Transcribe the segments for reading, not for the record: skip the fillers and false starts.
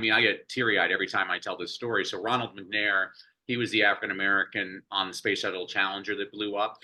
mean, I get teary-eyed every time I tell this story. So Ronald McNair, he was the African-American on the Space Shuttle Challenger that blew up.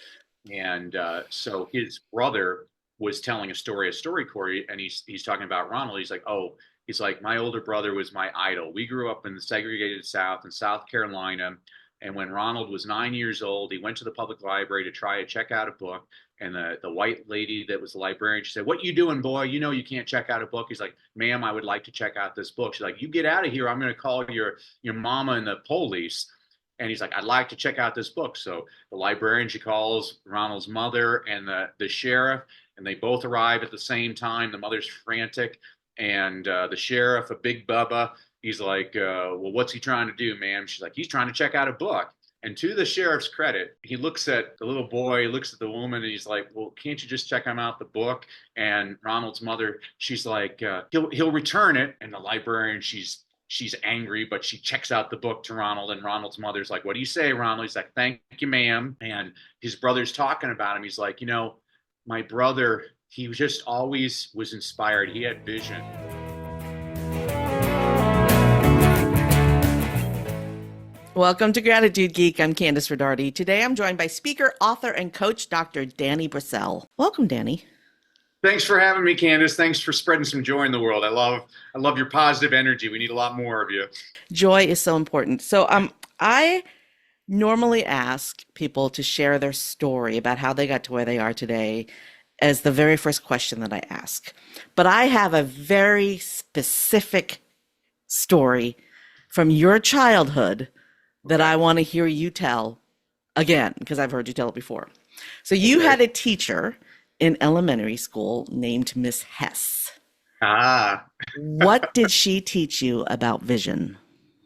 And so his brother was telling a story, Corey, and he's talking about Ronald. He's like, my older brother was my idol. We grew up in the segregated South in South Carolina. And when Ronald was 9 years old, he went to the public library to try to check out a book. And the white lady that was the librarian, she said, "What you doing, boy? You know you can't check out a book." He's like, "Ma'am, I would like to check out this book." She's like, "You get out of here. I'm going to call your mama and the police." And he's like, "I'd like to check out this book." So the librarian, she calls Ronald's mother and the sheriff, and they both arrive at the same time. The mother's frantic. And the sheriff, a big bubba, he's like, "Well, what's he trying to do, ma'am?" She's like, "He's trying to check out a book." And to the sheriff's credit, he looks at the little boy, he looks at the woman, and he's like, "Well, can't you just check him out the book?" And Ronald's mother, she's like, he'll return it. And the librarian, she's angry, but she checks out the book to Ronald. And Ronald's mother's like, "What do you say, Ronald?" He's like, "Thank you, ma'am." And his brother's talking about him. He's like, "My brother, he just always was inspired. He had vision." Welcome to Gratitude Geek. I'm Kandas Rodarte. Today I'm joined by speaker, author, and coach, Dr. Danny Brassell. Welcome, Danny. Thanks for having me, Kandas. Thanks for spreading some joy in the world. I love your positive energy. We need a lot more of you. Joy is so important. So I normally ask people to share their story about how they got to where they are today as the very first question that I ask. But I have a very specific story from your childhood that I want to hear you tell again, because I've heard you tell it before. So you had a teacher in elementary school named Miss Hess. What did she teach you about vision?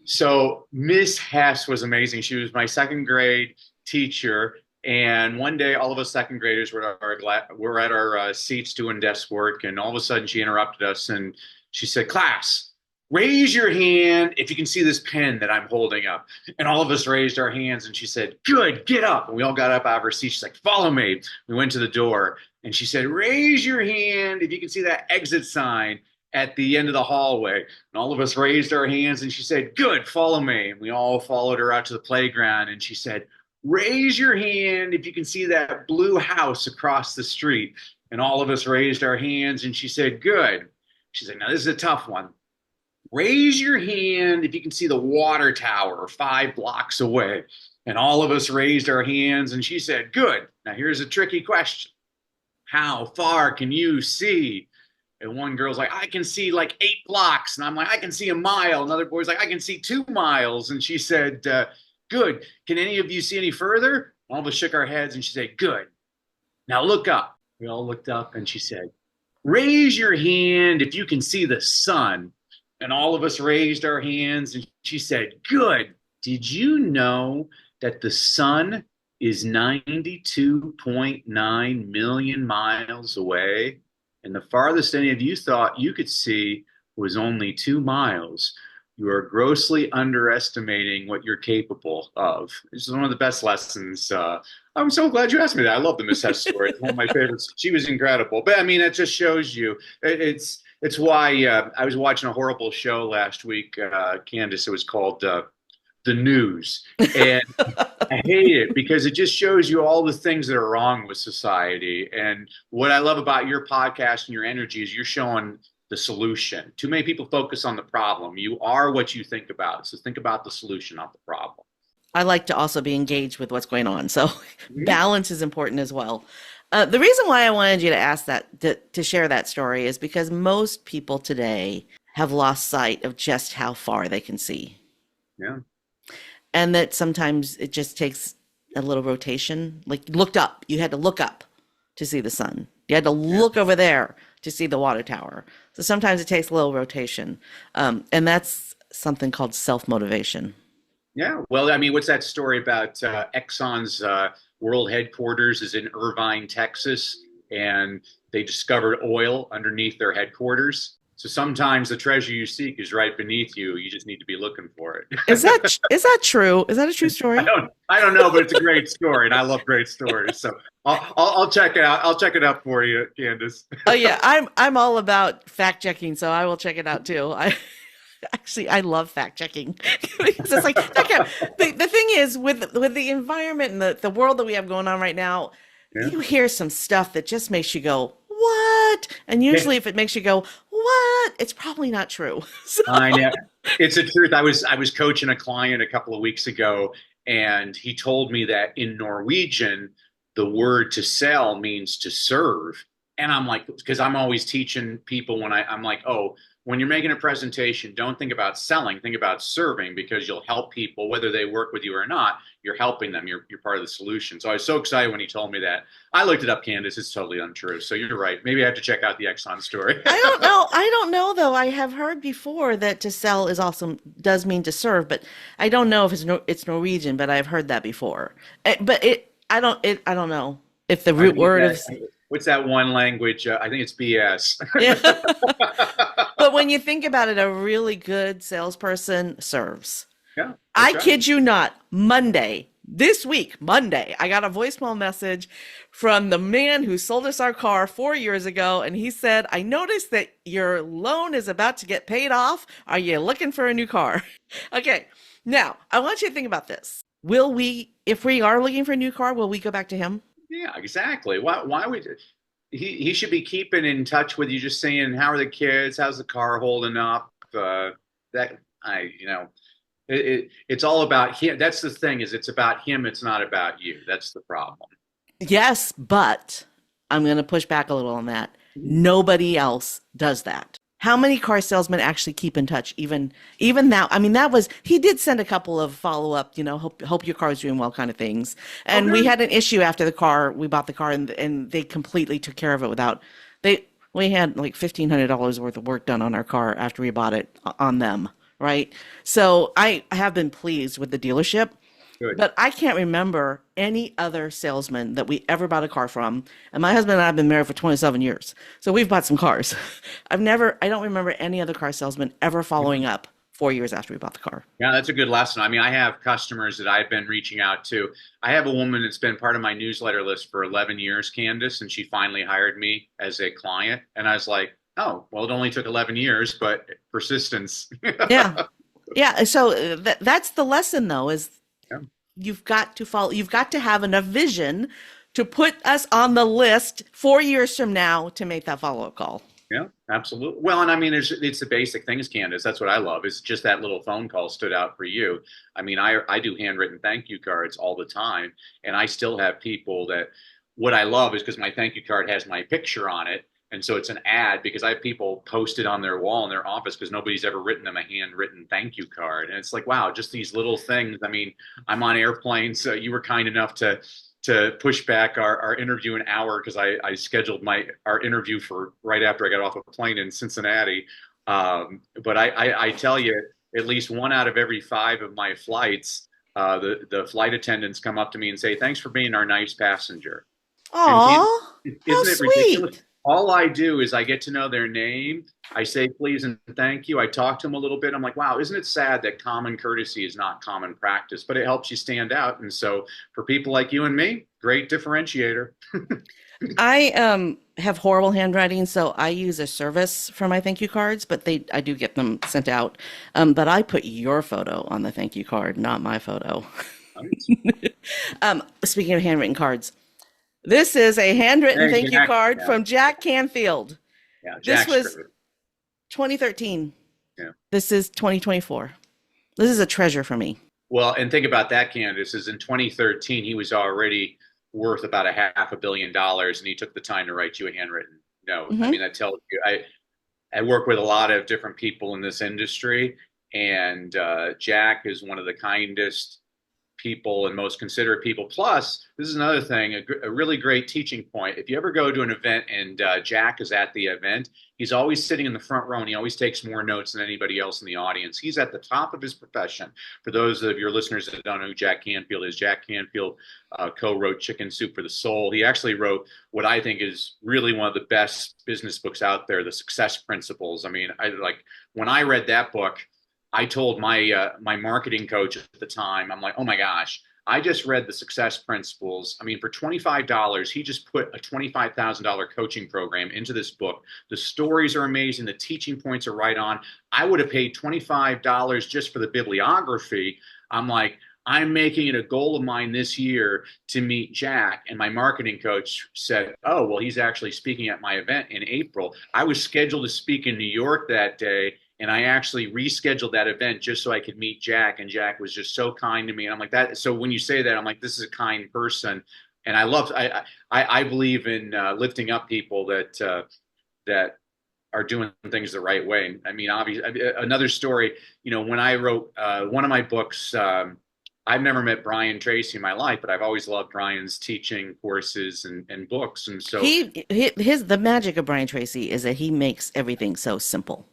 So Miss Hess was amazing. She was my second grade teacher. And one day, all of us second graders were at our seats doing desk work. And all of a sudden, she interrupted us and she said, "Class, raise your hand if you can see this pen that I'm holding up." And all of us raised our hands, and she said, "Good, get up." And we all got up out of our seats. She's like, "Follow me." We went to the door, and she said, "Raise your hand if you can see that exit sign at the end of the hallway." And all of us raised our hands, and she said, "Good, follow me." And we all followed her out to the playground, and she said, "Raise your hand if you can see that blue house across the street." And all of us raised our hands, and she said, "Good." She said, "Now this is a tough one. Raise your hand if you can see the water tower 5 blocks away." And all of us raised our hands, and she said, "Good. Now here's a tricky question. How far can you see?" And one girl's like, "I can see like 8 blocks." And I'm like, "I can see a mile." Another boy's like, "I can see 2 miles." And she said, "Good. Can any of you see any further?" All of us shook our heads, and she said, "Good. Now look up." We all looked up, and she said, "Raise your hand if you can see the sun." And all of us raised our hands, and she said, "Good. Did you know that the sun is 92.9 million miles away? And the farthest any of you thought you could see was only 2 miles. You are grossly underestimating what you're capable of." This is one of the best lessons. I'm so glad you asked me that. I love the Miss Hess story. It's one of my favorites. She was incredible. But I mean, it just shows you. It's why I was watching a horrible show last week, Kandas. It was called The News. And I hate it because it just shows you all the things that are wrong with society. And what I love about your podcast and your energy is you're showing the solution. Too many people focus on the problem. You are what you think about. So think about the solution, not the problem. I like to also be engaged with what's going on. So balance is important as well. The reason why I wanted you to ask that, to share that story, is because most people today have lost sight of just how far they can see. Yeah. And that sometimes it just takes a little rotation. Like looked up, you had to look up to see the sun. You had to look over there to see the water tower. So sometimes it takes a little rotation. And that's something called self-motivation. Yeah. Well, I mean, what's that story about Exxon's world headquarters is in Irvine, Texas, and they discovered oil underneath their headquarters. So sometimes the treasure you seek is right beneath you. You just need to be looking for it. Is that true? Is that a true story? I don't know, but it's a great story, and I love great stories. So I'll check it out. I'll check it out for you, Kandas. Oh yeah, I'm all about fact checking, so I will check it out too. Actually, I love fact checking because it's like that can't, the thing is with the environment and the world that we have going on right now, Yeah. you hear some stuff that just makes you go, "What?" And Yeah. usually if it makes you go, "What?" it's probably not true. So, I know. It's the truth. I was coaching a client a couple of weeks ago, and he told me that in Norwegian, the word to sell means to serve. And I'm like, because I'm always teaching people when I'm like, oh, when you're making a presentation, don't think about selling, think about serving because you'll help people, whether they work with you or not, you're helping them. You're part of the solution. So I was so excited when he told me that. I looked it up, Candace. It's totally untrue. So you're right. Maybe I have to check out the Exxon story. I don't know. I don't know though. I have heard before that to sell is also does mean to serve, but I don't know if it's Norwegian, but I've heard that before. But I don't know if the I root think it's word of what's that one language? I think it's BS. yeah. But when you think about it, a really good salesperson serves. Yeah, I that's right. kid you not, this week, Monday, I got a voicemail message from the man who sold us our car 4 years ago. And he said, I noticed that your loan is about to get paid off. Are you looking for a new car? Okay. Now, I want you to think about this. If we are looking for a new car, will we go back to him? Yeah, exactly. Why would he should be keeping in touch with you, just saying, how are the kids? How's the car holding up? That I, you know, it's all about him. That's the thing is it's about him. It's not about you. That's the problem. Yes, but I'm going to push back a little on that. Nobody else does that. How many car salesmen actually keep in touch? Even now, I mean, he did send a couple of follow up, hope your car is doing well kind of things. And we Okay. had an issue after we bought the car, and they completely took care of it we had like $1,500 worth of work done on our car after we bought it on them, right? So I have been pleased with the dealership. Good. But I can't remember any other salesman that we ever bought a car from. And my husband and I have been married for 27 years. So we've bought some cars. I don't remember any other car salesman ever following up 4 years after we bought the car. Yeah, that's a good lesson. I mean, I have customers that I've been reaching out to. I have a woman that's been part of my newsletter list for 11 years, Candace, and she finally hired me as a client. And I was like, oh, well, it only took 11 years, but persistence. Yeah. Yeah. So that's the lesson though, is Yeah. you've got to have enough vision to put us on the list 4 years from now to make that follow-up call. Yeah, absolutely. Well, and I mean, it's the basic things, Candace. That's what I love. Is just that little phone call stood out for you. I mean, I do handwritten thank you cards all the time, and I still have people that. What I love is because my thank you card has my picture on it, and so it's an ad because I have people posted on their wall in their office because nobody's ever written them a handwritten thank you card, and it's like, wow, just these little things. I mean, I'm on airplanes. So you were kind enough to push back our interview an hour because I scheduled our interview for right after I got off a plane in Cincinnati. But I tell you, at least one out of every five of my flights, the flight attendants come up to me and say, "Thanks for being our nice passenger." And Aw, how isn't it ridiculous? sweet. All I do is I get to know their name. I say please and thank you. I talk to them a little bit. I'm like, wow, isn't it sad that common courtesy is not common practice, but it helps you stand out. And so for people like you and me, great differentiator. I have horrible handwriting, so I use a service for my thank you cards, but I do get them sent out. But I put your photo on the thank you card, not my photo. Speaking of handwritten cards, this is a handwritten Hey, thank you Jack. card Yeah, from Jack Canfield. yeah, This Jack's was great. 2013. Yeah. This is 2024. This is a treasure for me. Well, and think about that, Candace, is in 2013, he was already worth about a $500 million, and he took the time to write you a handwritten note. I Hmm. mean, that tells you, I work with a lot of different people in this industry, and Jack is one of the kindest people and most considerate people. Plus, this is another thing, a really great teaching point. If you ever go to an event and Jack is at the event, he's always sitting in the front row and he always takes more notes than anybody else in the audience. He's at the top of his profession. For those of your listeners that don't know who Jack Canfield is, Jack Canfield co-wrote Chicken Soup for the Soul. He actually wrote what I think is really one of the best business books out there, The Success Principles. I mean, when I read that book, I told my marketing coach at the time, I'm like, oh my gosh, I just read the Success Principles. I mean, for $25, he just put a $25,000 coaching program into this book. The stories are amazing. The teaching points are right on. I would have paid $25 just for the bibliography. I'm like, I'm making it a goal of mine this year to meet Jack. And my marketing coach said, oh, well, he's actually speaking at my event in April. I was scheduled to speak in New York that day. And I actually rescheduled that event just so I could meet Jack. And Jack was just so kind to me. And I'm like that. So when you say that, I'm like, this is a kind person. And I believe in lifting up people that are doing things the right way. I mean, obviously, another story, when I wrote one of my books, I've never met Brian Tracy in my life, but I've always loved Brian's teaching courses and books. And so the magic of Brian Tracy is that he makes everything so simple.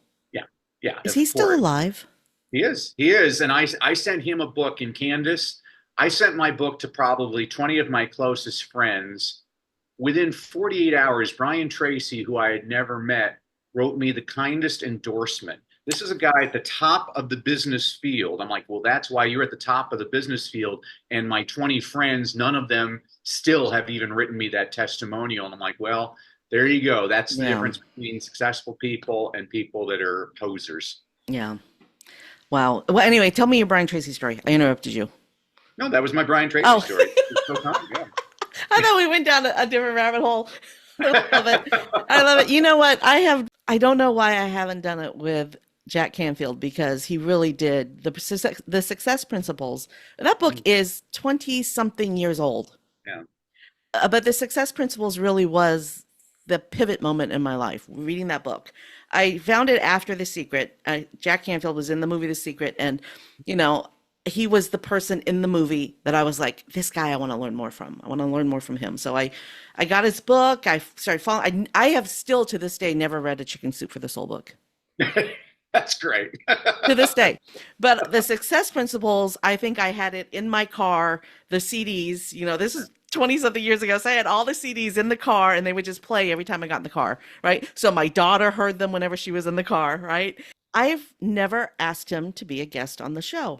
Yeah. Is he still alive? He is. He is. And I sent him a book. In Kandas, I sent my book to probably 20 of my closest friends. Within 48 hours, Brian Tracy, who I had never met, wrote me the kindest endorsement. This is a guy at the top of the business field. I'm like, well, that's why you're at the top of the business field. And my 20 friends, none of them still have even written me that testimonial. And I'm like, well, there you go. That's the difference between successful people and people that are posers. Yeah. Wow. Well, anyway, tell me your Brian Tracy story. I interrupted you. No, that was my Brian Tracy story. So yeah. I thought we went down a different rabbit hole. I love it. I love it. You know what? I don't know why I haven't done it with Jack Canfield, because he really did the Success Principles. That book is 20 something years old. Yeah. But the Success Principles really was the pivot moment in my life, reading that book. I found it after The Secret. Jack Canfield was in the movie The Secret, and he was the person in the movie that I was like, this guy I want to learn more from. I want to learn more from him. So I got his book. I started following. I have still to this day never read a Chicken Soup for the Soul book. That's great. To this day. But the Success Principles, I think I had it in my car, the CDs, this is 20 something years ago. So I had all the CDs in the car, and they would just play every time I got in the car, right? So my daughter heard them whenever she was in the car, right? I've never asked him to be a guest on the show.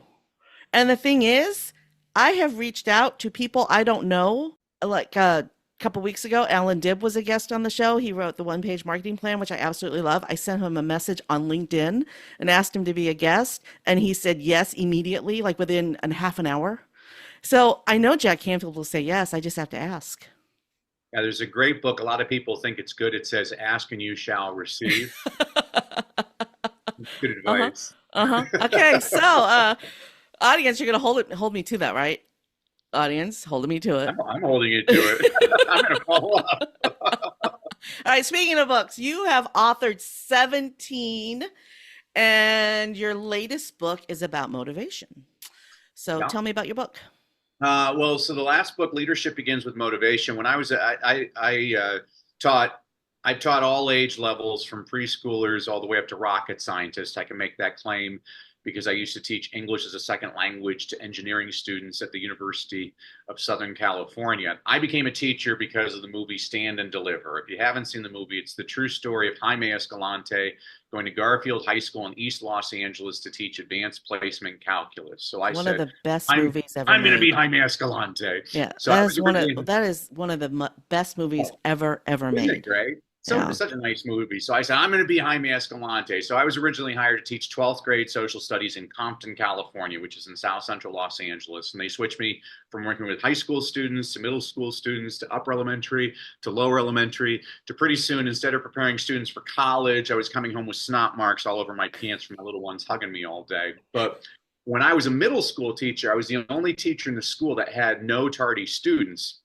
And the thing is, I have reached out to people I don't know. Like a couple weeks ago, Alan Dibb was a guest on the show. He wrote the one-page marketing plan, which I absolutely love. I sent him a message on LinkedIn and asked him to be a guest. And he said yes immediately, like within a half an hour. So I know Jack Canfield will say yes. I just have to ask. Yeah, there's a great book. A lot of people think it's good. It says, ask and you shall receive. Good advice. Okay, so audience, you're going to hold me to that, right? Audience, holding me to it. I'm holding you to it. I'm going to follow up. All right, speaking of books, you have authored 17, and your latest book is about motivation. So tell me about your book. So the last book, Leadership Begins with Motivation. When I was, I taught all age levels from preschoolers all the way up to rocket scientists. I can make that claim because I used to teach English as a second language to engineering students at the University of Southern California. I became a teacher because of the movie Stand and Deliver. If you haven't seen the movie, it's the true story of Jaime Escalante going to Garfield High School in East Los Angeles to teach advanced placement calculus. So I one said, of the best movies ever I'm going to be Jaime Escalante. Yeah, so that is one of the best movies ever made. Isn't it great? Such a nice movie. So I said, I'm going to be Jaime Escalante. So I was originally hired to teach 12th grade social studies in Compton, California, which is in South Central Los Angeles. And they switched me from working with high school students to middle school students to upper elementary to lower elementary to pretty soon, instead of preparing students for college, I was coming home with snot marks all over my pants from my little ones hugging me all day. But when I was a middle school teacher, I was the only teacher in the school that had no tardy students.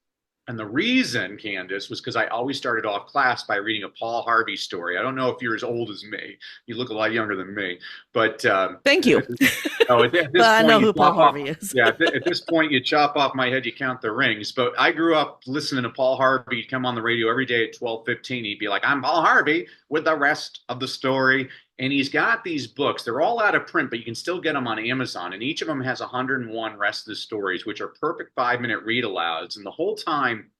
And the reason, Kandas, was because I always started off class by reading a Paul Harvey story. I don't know if you're as old as me. You look a lot younger than me. But thank you. At this but I know who Paul Harvey is. At this point, you chop off my head, you count the rings. But I grew up listening to Paul Harvey. He'd come on the radio every day at 12:15. He'd be like, I'm Paul Harvey with the rest of the story. And he's got these books. They're all out of print, but you can still get them on Amazon. And each of them has 101 rest of the stories, which are perfect 5-minute read alouds. And the whole time,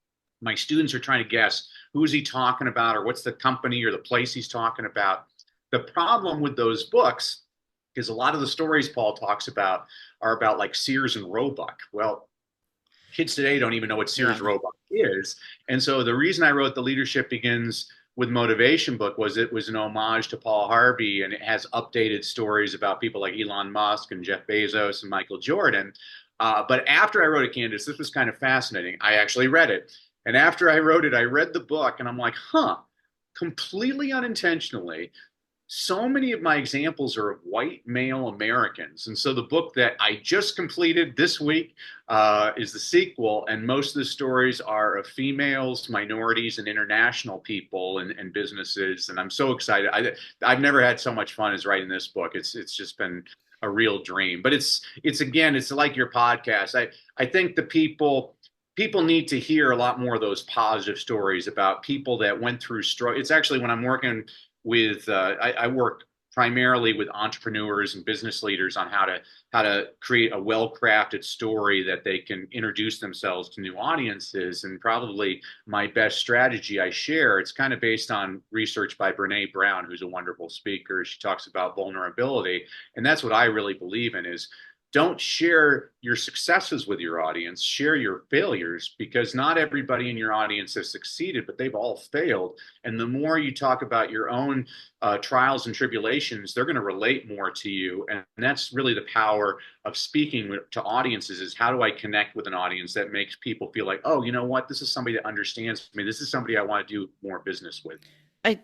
my students are trying to guess, who is he talking about, or what's the company or the place he's talking about. The problem with those books is a lot of the stories Paul talks about are about like Sears and Roebuck. Well, kids today don't even know what Sears Yeah. Roebuck is. And so the reason I wrote the Leadership Begins with Motivation book was it was an homage to Paul Harvey, and it has updated stories about people like Elon Musk and Jeff Bezos and Michael Jordan. But after I wrote it, Candace, this was kind of fascinating. I actually read it. And after I wrote it, I read the book and I'm like, completely unintentionally, so many of my examples are of white male Americans. And so the book that I just completed this week is the sequel. And most of the stories are of females, minorities, and international people and businesses. And I'm so excited. I've never had so much fun as writing this book. It's just been a real dream. But it's like your podcast. I think the people need to hear a lot more of those positive stories about people that went through struggle. It's actually when I'm working with I work primarily with entrepreneurs and business leaders on how to create a well-crafted story that they can introduce themselves to new audiences. And probably my best strategy I share, it's kind of based on research by Brene Brown, who's a wonderful speaker. She talks about vulnerability, and that's what I really believe in is don't share your successes with your audience, share your failures, because not everybody in your audience has succeeded, but they've all failed. And the more you talk about your own trials and tribulations, they're going to relate more to you. And that's really the power of speaking to audiences is how do I connect with an audience that makes people feel like, oh, you know what, this is somebody that understands me. This is somebody I want to do more business with. I,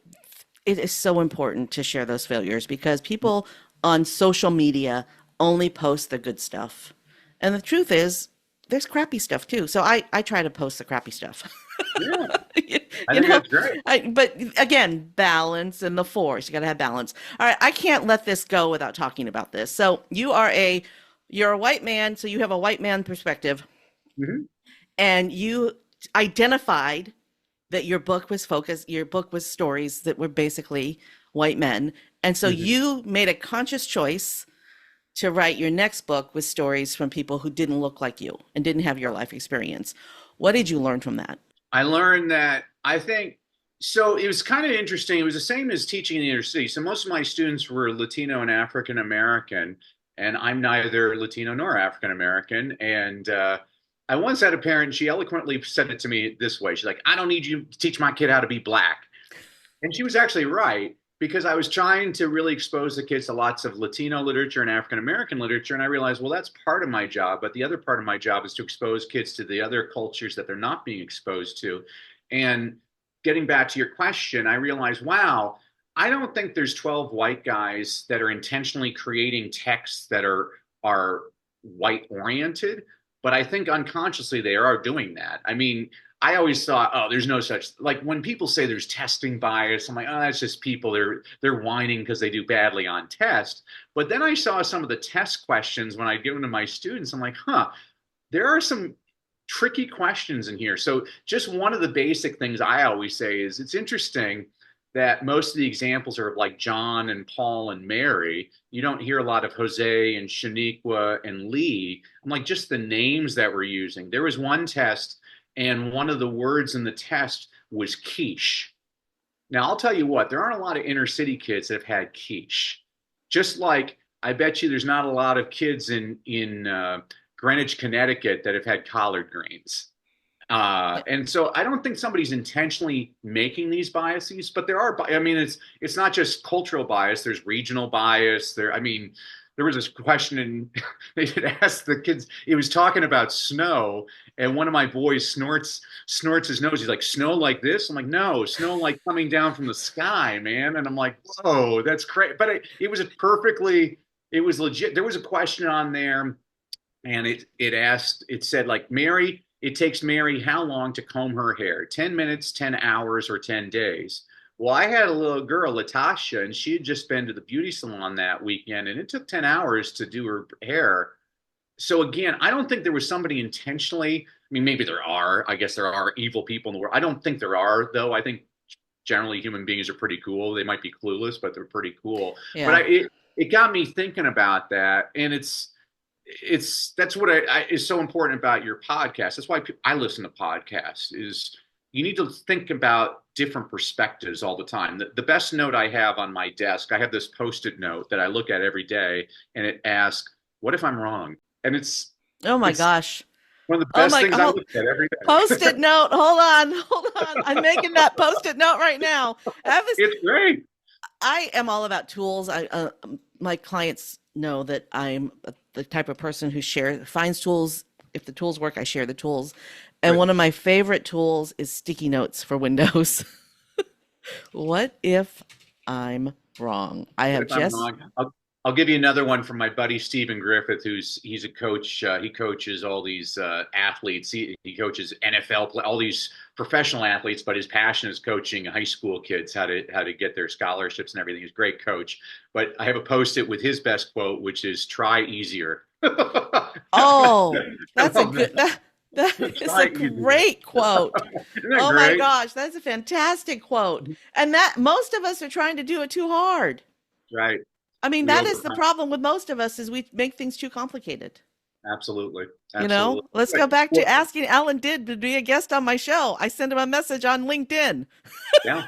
it is so important to share those failures because people on social media only post the good stuff. And the truth is, there's crappy stuff too. So I try to post the crappy stuff. Yeah, you, I you think know, that's great. but again, balance and the force. You got to have balance. All right, I can't let this go without talking about this. So you're a white man, so you have a white man perspective, Mm-hmm. and you identified that your book was stories that were basically white men. And so Mm-hmm. you made a conscious choice to write your next book with stories from people who didn't look like you and didn't have your life experience. What did you learn from that? I learned that I think so. It was kind of interesting. It was the same as teaching in the inner city. So most of my students were Latino and African American, and I'm neither Latino nor African American. And I once had a parent, she eloquently said it to me this way. She's like, I don't need you to teach my kid how to be black. And she was actually right because I was trying to really expose the kids to lots of Latino literature and African American literature. And I realized, well, that's part of my job. But the other part of my job is to expose kids to the other cultures that they're not being exposed to. And getting back to your question, I realized, wow, I don't think there's 12 white guys that are intentionally creating texts that are white oriented, but I think unconsciously they are doing that. I mean, I always thought, oh, there's no such like when people say there's testing bias, I'm like, oh, that's just people. They're whining because they do badly on test. But then I saw some of the test questions when I give them to my students. I'm like, there are some tricky questions in here. So just one of the basic things I always say is it's interesting that most of the examples are of like John and Paul and Mary. You don't hear a lot of Jose and Shaniqua and Lee. I'm like, just the names that we're using. There was one test, and one of the words in the test was quiche. Now, I'll tell you what, there aren't a lot of inner city kids that have had quiche. Just like I bet you there's not a lot of kids in Greenwich, Connecticut that have had collard greens. And so I don't think somebody's intentionally making these biases, but there are. I mean, it's not just cultural bias. There's regional bias. I mean, there was this question, and they did ask the kids. It was talking about snow, and one of my boys snorts his nose. He's like, "Snow like this?" I'm like, "No, snow like coming down from the sky, man." And I'm like, "Whoa, that's crazy!" But it was it was legit. There was a question on there, and it said like Mary. It takes Mary how long to comb her hair? 10 minutes, 10 hours, or 10 days? Well, I had a little girl, Latasha, and she had just been to the beauty salon that weekend, and it took 10 hours to do her hair. So again, I don't think there was somebody intentionally. I mean, maybe there are. I guess there are evil people in the world. I don't think there are, though. I think generally human beings are pretty cool. They might be clueless, but they're pretty cool. But Yeah. it got me thinking about that, and that's what is so important about your podcast. That's why I listen to podcasts. Is you need to think about different perspectives all the time. The best note I have on my desk, I have this post-it note that I look at every day, and it asks, "What if I'm wrong?" And Oh my it's gosh. One of the Oh best my things I God. look at every day. Post-it note. Hold on. Hold on. I'm making that post-it note right now. I have this. It's great. I am all about tools. My clients know that I'm the type of person who finds tools. If the tools work, I share the tools. And Right. one of my favorite tools is sticky notes for Windows. What if I'm wrong? I What have if I'm just, wrong? I'll give you another one from my buddy Stephen Griffith, he's a coach. He coaches all these athletes. He coaches NFL, all these professional athletes, but his passion is coaching high school kids how to get their scholarships and everything. He's a great coach. But I have a post-it with his best quote, which is "Try easier." I oh, that's a love good, that. that is Try a easier. great quote. Isn't that Oh my great? gosh, that's a fantastic quote. And that most of us are trying to do it too hard. Right. I mean, We that is the overcome. problem with most of us is we make things too complicated. Absolutely. You know, Absolutely. let's But, go back to well, asking Alan Didd to be a guest on my show. I sent him a message on LinkedIn yeah.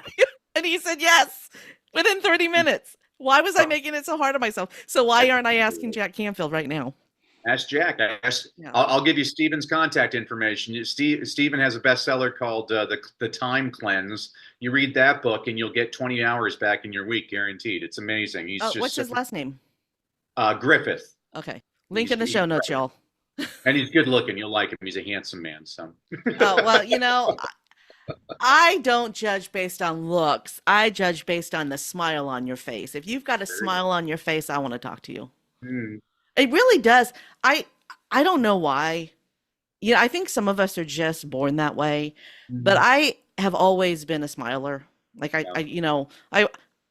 and he said yes within 30 minutes. Why was I making it so hard on myself? So why aren't I asking Jack Canfield right now? Ask Jack. Yeah. I'll give you Steven's contact information. Steven has a bestseller called the Time Cleanse. You read that book, and you'll get 20 hours back in your week, guaranteed. It's amazing. He's What's just so his last name? Griffith. Okay. Link in the show notes, y'all. And he's good looking. You'll like him. He's a handsome man. So Oh, well, I don't judge based on looks. I judge based on the smile on your face. If you've got a smile on your face, I want to talk to you. mm, It really does. I I don't know why. I think some of us are just born that way, but mhm. I have always been a smiler. Like Yeah.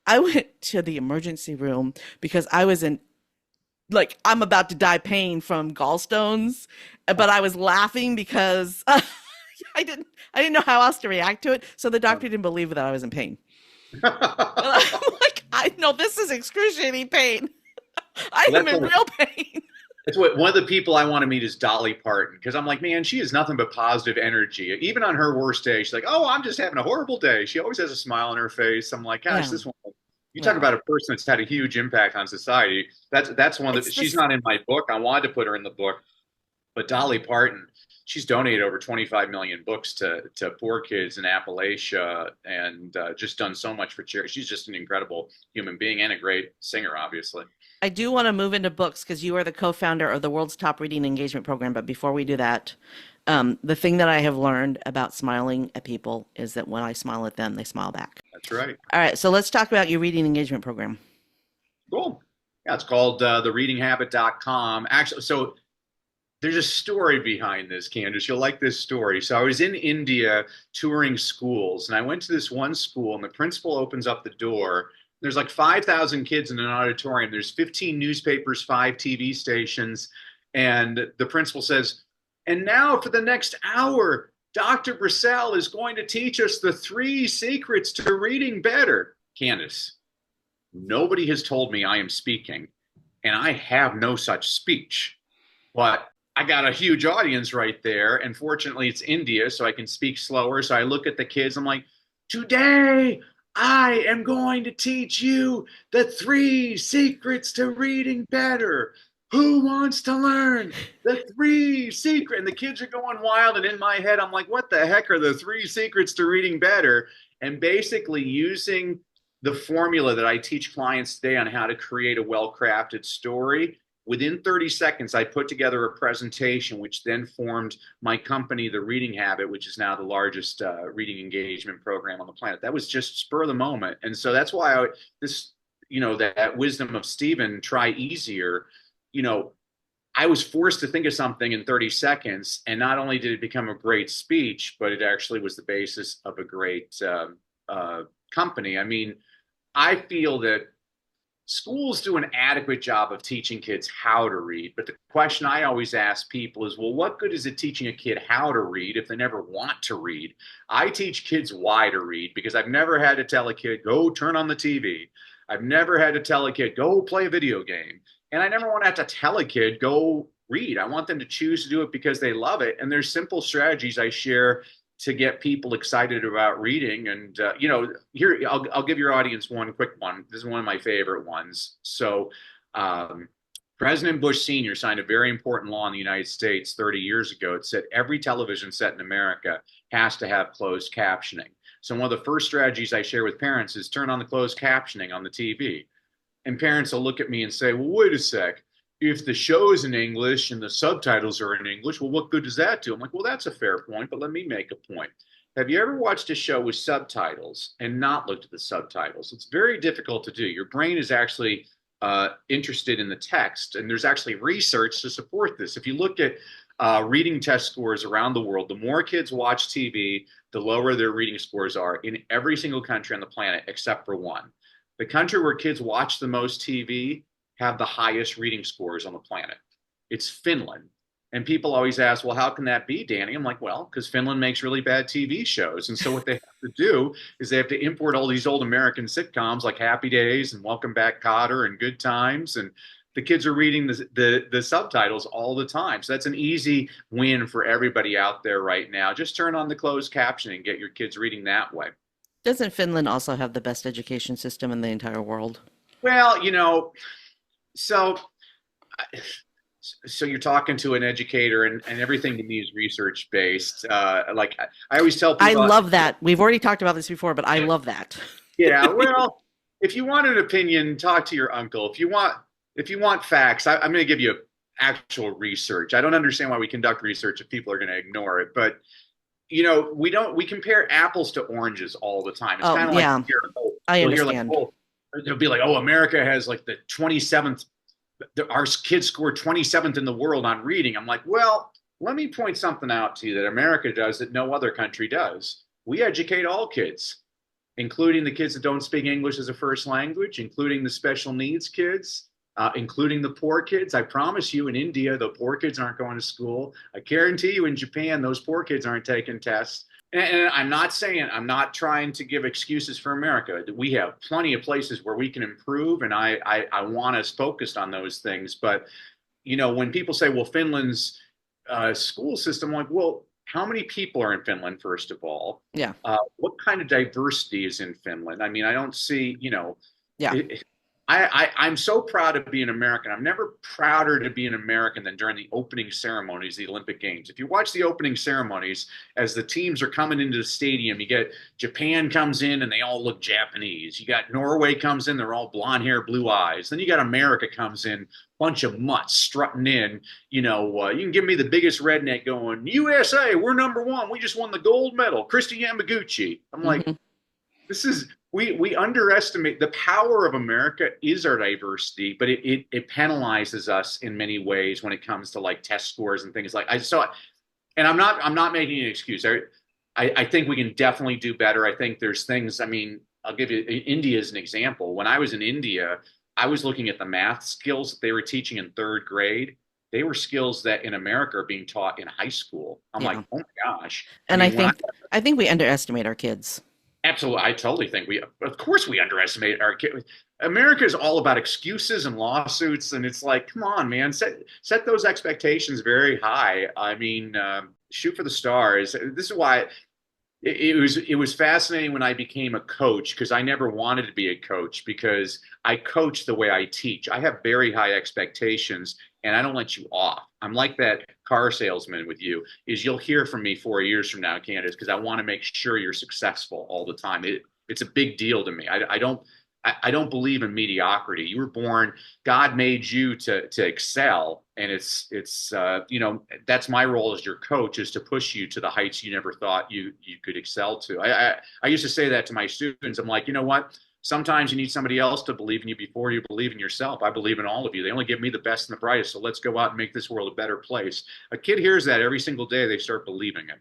I went to the emergency room because I was in like I'm about to die pain from gallstones, but I was laughing because I didn't know how else to react to it. So the doctor didn't believe that I was in pain. And I'm like, I know this is excruciating pain. I Well, am in real pain. that's what one of the people I want to meet is Dolly Parton because I'm like, man, she has nothing but positive energy. Even on her worst day, she's like, oh, I'm just having a horrible day. She always has a smile on her face. I'm like, gosh, Yeah, this one. You talk yeah. about a person that's had a huge impact on society. That's one that It's she's this. not in my book. I wanted to put her in the book, but Dolly Parton, she's donated over 25 million books to poor kids in Appalachia and just done so much for charity. She's just an incredible human being and a great singer, obviously. I do want to move into books because you are the co-founder of the world's top reading engagement program. But before we do that, the thing that I have learned about smiling at people is that when I smile at them, they smile back. That's right. All right, so let's talk about your reading engagement program. Cool. Yeah, it's called thereadinghabit.com. Actually, so there's a story behind this, Candace. You'll like this story. So I was in India touring schools, and I went to this one school, and the principal opens up the door. There's like 5,000 kids in an auditorium. There's 15 newspapers, 5 TV stations, and the principal says, "And now for the next hour, Dr. Brassell is going to teach us the 3 secrets to reading better." Candace, nobody has told me I am speaking, and I have no such speech. But I got a huge audience right there. And fortunately, it's India, so I can speak slower. So I look at the kids. I'm like, today I am going to teach you the 3 secrets to reading better. Who wants to learn the 3 secrets? And the kids are going wild. And in my head, I'm like, what the heck are the 3 secrets to reading better? And basically using the formula that I teach clients today on how to create a well-crafted story. Within 30 seconds, I put together a presentation, which then formed my company, The Reading Habit, which is now the largest reading engagement program on the planet. That was just spur of the moment. And so that's why that wisdom of Stephen, try easier, you know, I was forced to think of something in 30 seconds. And not only did it become a great speech, but it actually was the basis of a great company. I mean, I feel that schools do an adequate job of teaching kids how to read. But the question I always ask people is, well, what good is it teaching a kid how to read if they never want to read? I teach kids why to read because I've never had to tell a kid, go turn on the TV. I've never had to tell a kid, go play a video game. And I never want to have to tell a kid, go read. I want them to choose to do it because they love it. And there's simple strategies I share to get people excited about reading. And, here, I'll give your audience one quick one. This is one of my favorite ones. So President Bush Sr. signed a very important law in the United States 30 years ago. It said every television set in America has to have closed captioning. So one of the first strategies I share with parents is turn on the closed captioning on the TV. And parents will look at me and say, well, wait a sec. If the show is in English and the subtitles are in English, well, what good does that do? I'm like, well, that's a fair point, but let me make a point. Have you ever watched a show with subtitles and not looked at the subtitles? It's very difficult to do. Your brain is actually interested in the text, and there's actually research to support this. If you look at reading test scores around the world, the more kids watch TV, the lower their reading scores are in every single country on the planet except for one. The country where kids watch the most TV have the highest reading scores on the planet. It's Finland. And people always ask, well, how can that be, Danny? I'm like, well, because Finland makes really bad TV shows. And so what they have to do is they have to import all these old American sitcoms like Happy Days and Welcome Back, Kotter and Good Times. And the kids are reading the subtitles all the time. So that's an easy win for everybody out there right now. Just turn on the closed captioning and get your kids reading that way. Doesn't Finland also have the best education system in the entire world? Well, so you're talking to an educator, and everything to me is research based. Like I always tell people, I love that. We've already talked about this before, but I love that. Yeah, well, if you want an opinion, talk to your uncle. If you want facts, I'm going to give you actual research. I don't understand why we conduct research if people are going to ignore it, but we compare apples to oranges all the time. It's kind of like I understand. They'll be like, oh, America has like the 27th. Our kids scored 27th in the world on reading. I'm like, well, let me point something out to you that America does that no other country does. We educate all kids, including the kids that don't speak English as a first language, including the special needs kids, including the poor kids. I promise you in India, the poor kids aren't going to school. I guarantee you in Japan, those poor kids aren't taking tests. And I'm not trying to give excuses for America. We have plenty of places where we can improve, and I want us focused on those things. But, when people say, well, Finland's school system, I'm like, well, how many people are in Finland, first of all? Yeah. What kind of diversity is in Finland? I mean, I don't see, Yeah. I'm so proud to be an American. I'm never prouder to be an American than during the opening ceremonies, the Olympic Games. If you watch the opening ceremonies, as the teams are coming into the stadium, you get Japan comes in and they all look Japanese. You got Norway comes in, they're all blonde hair, blue eyes. Then you got America comes in, bunch of mutts strutting in. You can give me the biggest redneck going, USA, we're number one. We just won the gold medal. Christy Yamaguchi. I'm like, this is... We underestimate the power of America is our diversity, but it penalizes us in many ways when it comes to like test scores and things like I saw. And I'm not making an excuse. I think we can definitely do better. I think there's things. I mean, I'll give you India as an example. When I was in India, I was looking at the math skills that they were teaching in third grade. They were skills that in America are being taught in high school. I'm like, oh my gosh. And I think we underestimate our kids. Absolutely. I totally think of course we underestimate our kids. America is all about excuses and lawsuits. And it's like, come on, man, set those expectations very high. I mean, shoot for the stars. This is why it was fascinating when I became a coach, because I never wanted to be a coach because I coach the way I teach. I have very high expectations and I don't let you off. I'm like that car salesman with you, is you'll hear from me 4 years from now, Kandas, because I want to make sure you're successful all the time. It's a big deal to me. I don't believe in mediocrity. You were born, God made you to excel. And it's that's my role as your coach, is to push you to the heights you never thought you could excel to. I used to say that to my students. I'm like, you know what? Sometimes you need somebody else to believe in you before you believe in yourself. I believe in all of you. They only give me the best and the brightest. So let's go out and make this world a better place. A kid hears that every single day, they start believing it.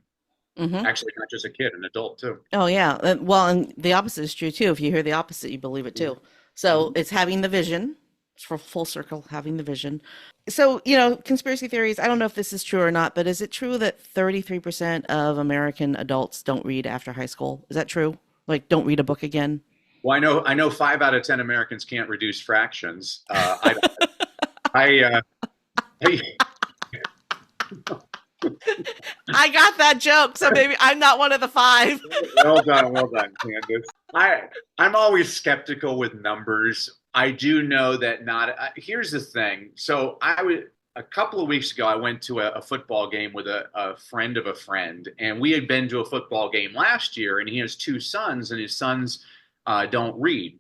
Mm-hmm. Actually, not just a kid, an adult too. Oh, yeah. Well, and the opposite is true too. If you hear the opposite, you believe it too. So it's having the vision. It's for full circle, having the vision. So, conspiracy theories, I don't know if this is true or not, but is it true that 33% of American adults don't read after high school? Is that true? Like, don't read a book again? Well, I know 5 out of 10 Americans can't reduce fractions. I got that joke, so maybe I'm not one of the 5. Well done, Kandas. I'm always skeptical with numbers. I do know that not. Here's the thing. So a couple of weeks ago, I went to a football game with a friend of a friend, and we had been to a football game last year, and he has two sons, and his sons don't read.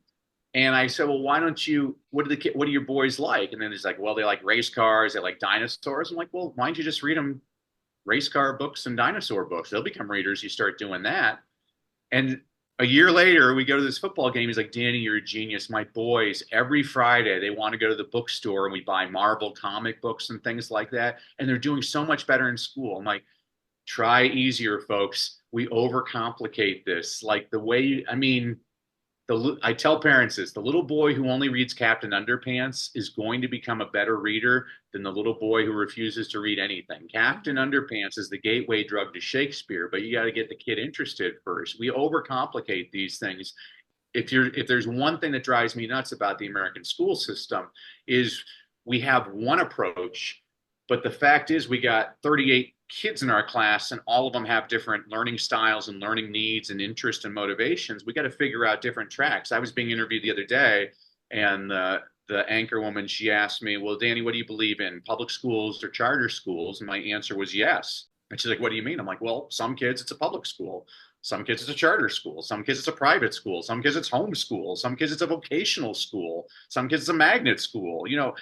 And I said, well, why don't you? What do your boys like? And then he's like, well, they like race cars, they like dinosaurs. I'm like, well, why don't you just read them race car books and dinosaur books? They'll become readers. You start doing that. And a year later, we go to this football game. He's like, Danny, you're a genius. My boys, every Friday, they want to go to the bookstore and we buy Marvel comic books and things like that. And they're doing so much better in school. I'm like, try easier, folks. We overcomplicate this. Like the way, I mean, I tell parents this, the little boy who only reads Captain Underpants is going to become a better reader than the little boy who refuses to read anything. Captain Underpants is the gateway drug to Shakespeare, but you got to get the kid interested first. We overcomplicate these things. If there's one thing that drives me nuts about the American school system is we have one approach, but the fact is we got 38 kids in our class and all of them have different learning styles and learning needs and interests and motivations. We got to figure out different tracks. I was being interviewed the other day and the anchor woman, she asked me, well, Danny, what do you believe in, public schools or charter schools? And my answer was yes. And she's like, what do you mean? I'm like, well, some kids it's a public school. Some kids it's a charter school. Some kids it's a private school. Some kids it's homeschool. Some kids it's a vocational school. Some kids it's a magnet school. You know,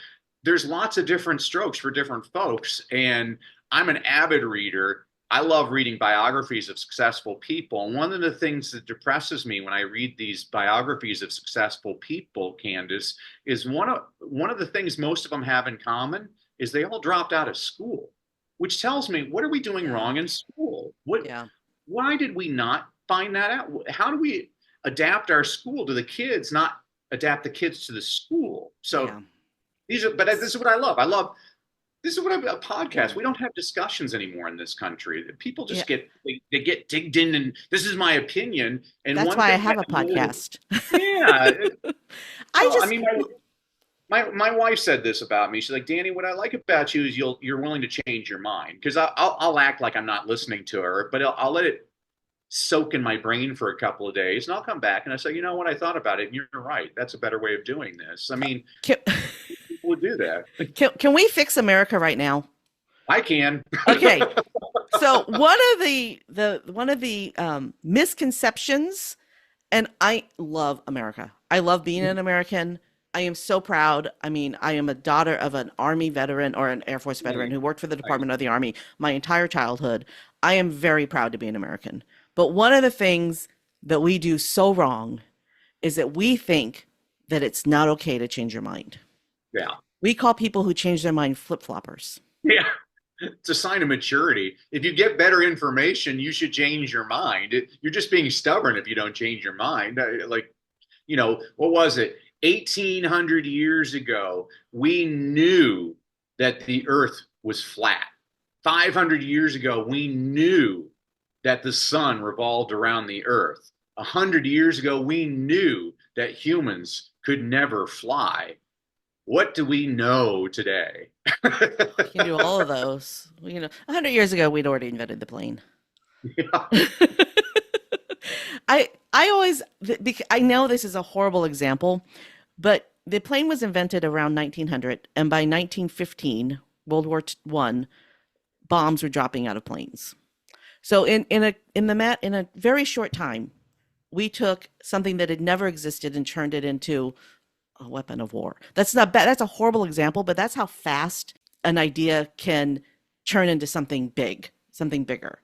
there's lots of different strokes for different folks. And I'm an avid reader. I love reading biographies of successful people. And one of the things that depresses me when I read these biographies of successful people, Kandas, is one of the things most of them have in common is they all dropped out of school, which tells me, what are we doing wrong in school? Why did we not find that out? How do we adapt our school to the kids, not adapt the kids to the school? So this is what I love. This is what a podcast. We don't have discussions anymore in this country. People just get digged in, and this is my opinion. And that's why I have a podcast. I mean, my wife said this about me. She's like, Danny, what I like about you is you're willing to change your mind, because I'll act like I'm not listening to her, but I'll let it soak in my brain for a couple of days, and I'll come back and I say, you know what, I thought about it, and you're right. That's a better way of doing this. I mean, people would do that. Can we fix America right now? I can. Okay. So one of the misconceptions, and I love America. I love being an American. I am so proud. I mean, I am a daughter of an Army veteran or an Air Force veteran who worked for the Department of the Army my entire childhood. I am very proud to be an American. But one of the things that we do so wrong is that we think that it's not okay to change your mind. Yeah. We call people who change their mind flip-floppers. Yeah. It's a sign of maturity. If you get better information, you should change your mind. You're just being stubborn if you don't change your mind. Like, you know, what was it? 1,800 years ago, we knew that the earth was flat. 500 years ago, we knew that the sun revolved around the earth. 100 years ago, we knew that humans could never fly. What do we know today? We can do all of those. 100 years ago, we'd already invented the plane. Yeah. I know this is a horrible example, but the plane was invented around 1900, and by 1915, World War I, bombs were dropping out of planes. So in a very short time, we took something that had never existed and turned it into a weapon of war. That's not bad. That's a horrible example, but that's how fast an idea can turn into something big, something bigger.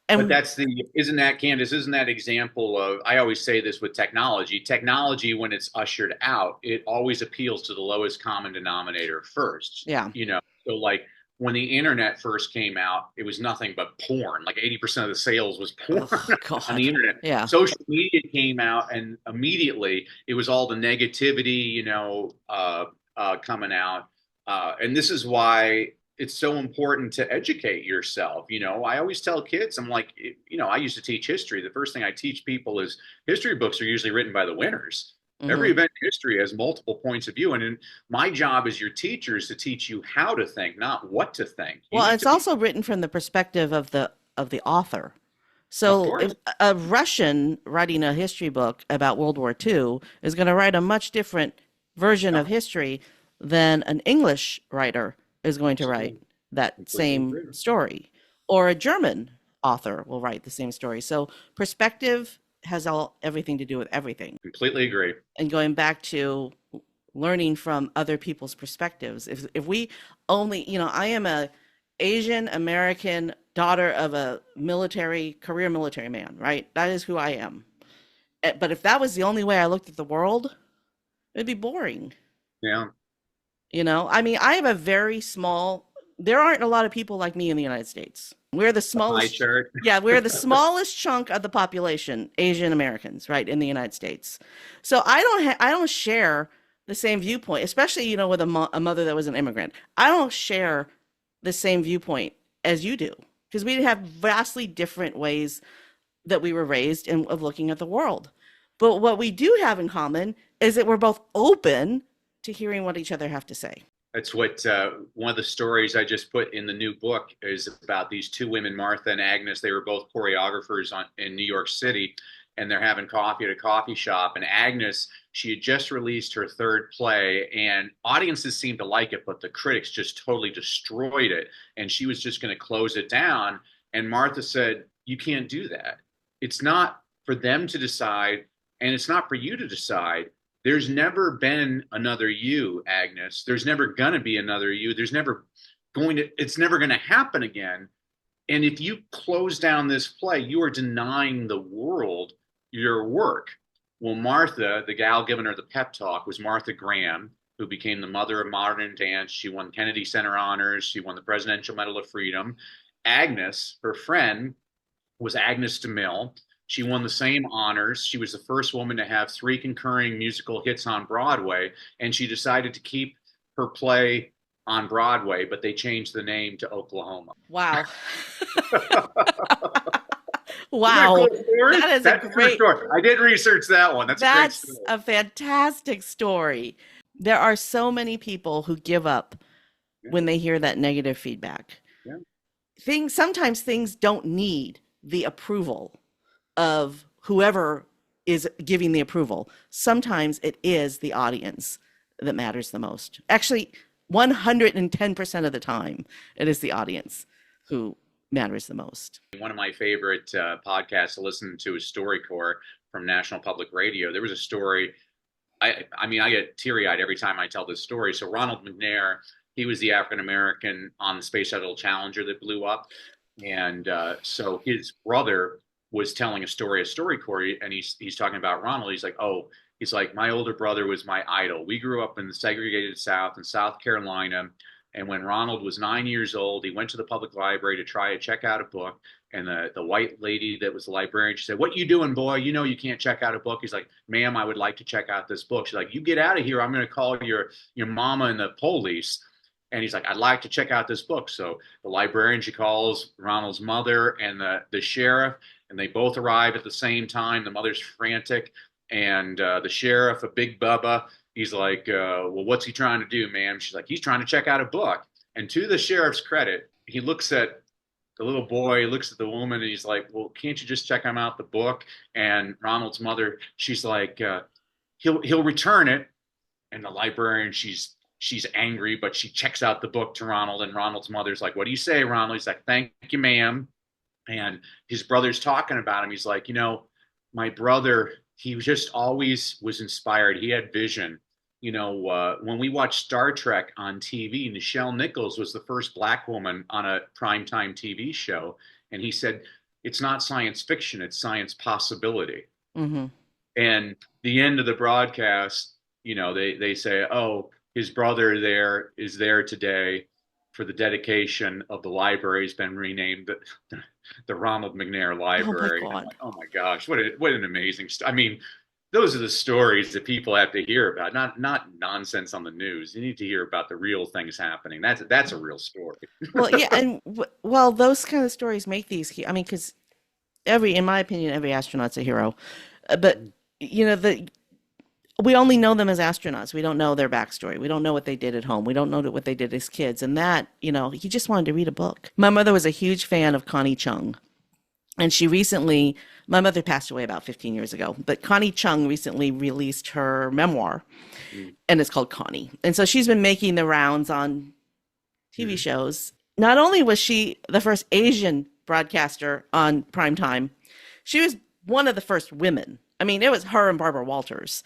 But isn't that, Kandas, isn't that example of, I always say this with technology, when it's ushered out, it always appeals to the lowest common denominator first. Yeah. So like when the internet first came out, it was nothing but porn. Like 80% of the sales was porn on the internet. Yeah. Social media came out and immediately it was all the negativity, coming out. And this is why it's so important to educate yourself. I always tell kids, I'm like, I used to teach history. The first thing I teach people is history books are usually written by the winners. Mm-hmm. Every event in history has multiple points of view. And my job as your teacher is to teach you how to think, not what to think. Well, it's also written from the perspective of the author. So if a Russian writing a history book about World War II is going to write a much different version Yeah, of history than an English writer is going to write absolutely. that Completely same agree. story, or a German author will write the same story. So perspective has everything to do with everything. Completely agree. And going back to learning from other people's perspectives, if we only, I am a Asian American daughter of a career military man, right? That is who I am. But if that was the only way I looked at the world, it'd be boring. Yeah. I mean, I have a very small, there aren't a lot of people like me in the United States. We're the The pie smallest, chart. yeah, we're the smallest chunk of the population, Asian Americans, right, in the United States. So I don't share the same viewpoint, especially, with a mother that was an immigrant. I don't share the same viewpoint as you do because we have vastly different ways that we were raised in of looking at the world. But what we do have in common is that we're both open to hearing what each other have to say. That's what one of the stories I just put in the new book is about these two women, Martha and Agnes. They were both choreographers in New York City, and they're having coffee at a coffee shop. And Agnes, she had just released her third play, and audiences seemed to like it, but the critics just totally destroyed it. And she was just going to close it down. And Martha said, "You can't do that. It's not for them to decide, and it's not for you to decide. There's never been another you, Agnes. There's never going to be another you. It's never going to happen again. And if you close down this play, you are denying the world your work." Well, Martha, the gal giving her the pep talk, was Martha Graham, who became the mother of modern dance. She won Kennedy Center honors. She won the Presidential Medal of Freedom. Agnes, her friend, was Agnes DeMille. She won the same honors. She was the first woman to have 3 concurring musical hits on Broadway, and she decided to keep her play on Broadway, but they changed the name to Oklahoma. Wow. Wow. Wow. That is a great story. I did research that one. That's a fantastic story. There are so many people who give up when they hear that negative feedback. Yeah. Sometimes things don't need the approval of whoever is giving the approval. Sometimes it is the audience that matters the most. Actually, 110% of the time, it is the audience who matters the most. One of my favorite podcasts to listen to is StoryCorps from National Public Radio. There was a story, I mean, I get teary-eyed every time I tell this story. So Ronald McNair, he was the African-American on the Space Shuttle Challenger that blew up. And so his brother was telling a story at StoryCorps, and he's talking about Ronald. He's like, my older brother was my idol. We grew up in the segregated South in South Carolina. And when Ronald was 9 years old, he went to the public library to try to check out a book. And the white lady that was the librarian, she said, "What you doing, boy? You know you can't check out a book." He's like, "Ma'am, I would like to check out this book." She's like, "You get out of here. I'm going to call your mama and the police." And he's like, "I'd like to check out this book." So the librarian, she calls Ronald's mother and the sheriff, and they both arrive at the same time. The mother's frantic. And the sheriff, a big Bubba, he's like, "Well, what's he trying to do, ma'am?" She's like, "He's trying to check out a book." And to the sheriff's credit, he looks at the little boy, he looks at the woman, and he's like, "Well, can't you just check him out the book?" And Ronald's mother, she's like, he'll return it." And the librarian, she's angry, but she checks out the book to Ronald. And Ronald's mother's like, "What do you say, Ronald?" He's like, "Thank you, ma'am." And his brother's talking about him. He's like, "My brother, he just always was inspired. He had vision. When we watched Star Trek on TV, Nichelle Nichols was the first Black woman on a primetime TV show." And he said, "It's not science fiction, it's science possibility." Mm-hmm. And the end of the broadcast, they say, "Oh, his brother is there today for the dedication of the library. Has been renamed the Ronald McNair Library." Oh my God. Like, oh my gosh, what an amazing I mean, those are the stories that people have to hear about, not nonsense on the news. You need to hear about the real things happening. That's a real story. Well, yeah, and those kind of stories make these. I mean, because in my opinion, every astronaut's a hero, but we only know them as astronauts. We don't know their backstory. We don't know what they did at home. We don't know what they did as kids. And that, he just wanted to read a book. My mother was a huge fan of Connie Chung. And she recently, my mother passed away about 15 years ago, but Connie Chung recently released her memoir, Mm, and it's called Connie. And so she's been making the rounds on TV mm. shows. Not only was she the first Asian broadcaster on prime time, she was one of the first women. I mean, it was her and Barbara Walters.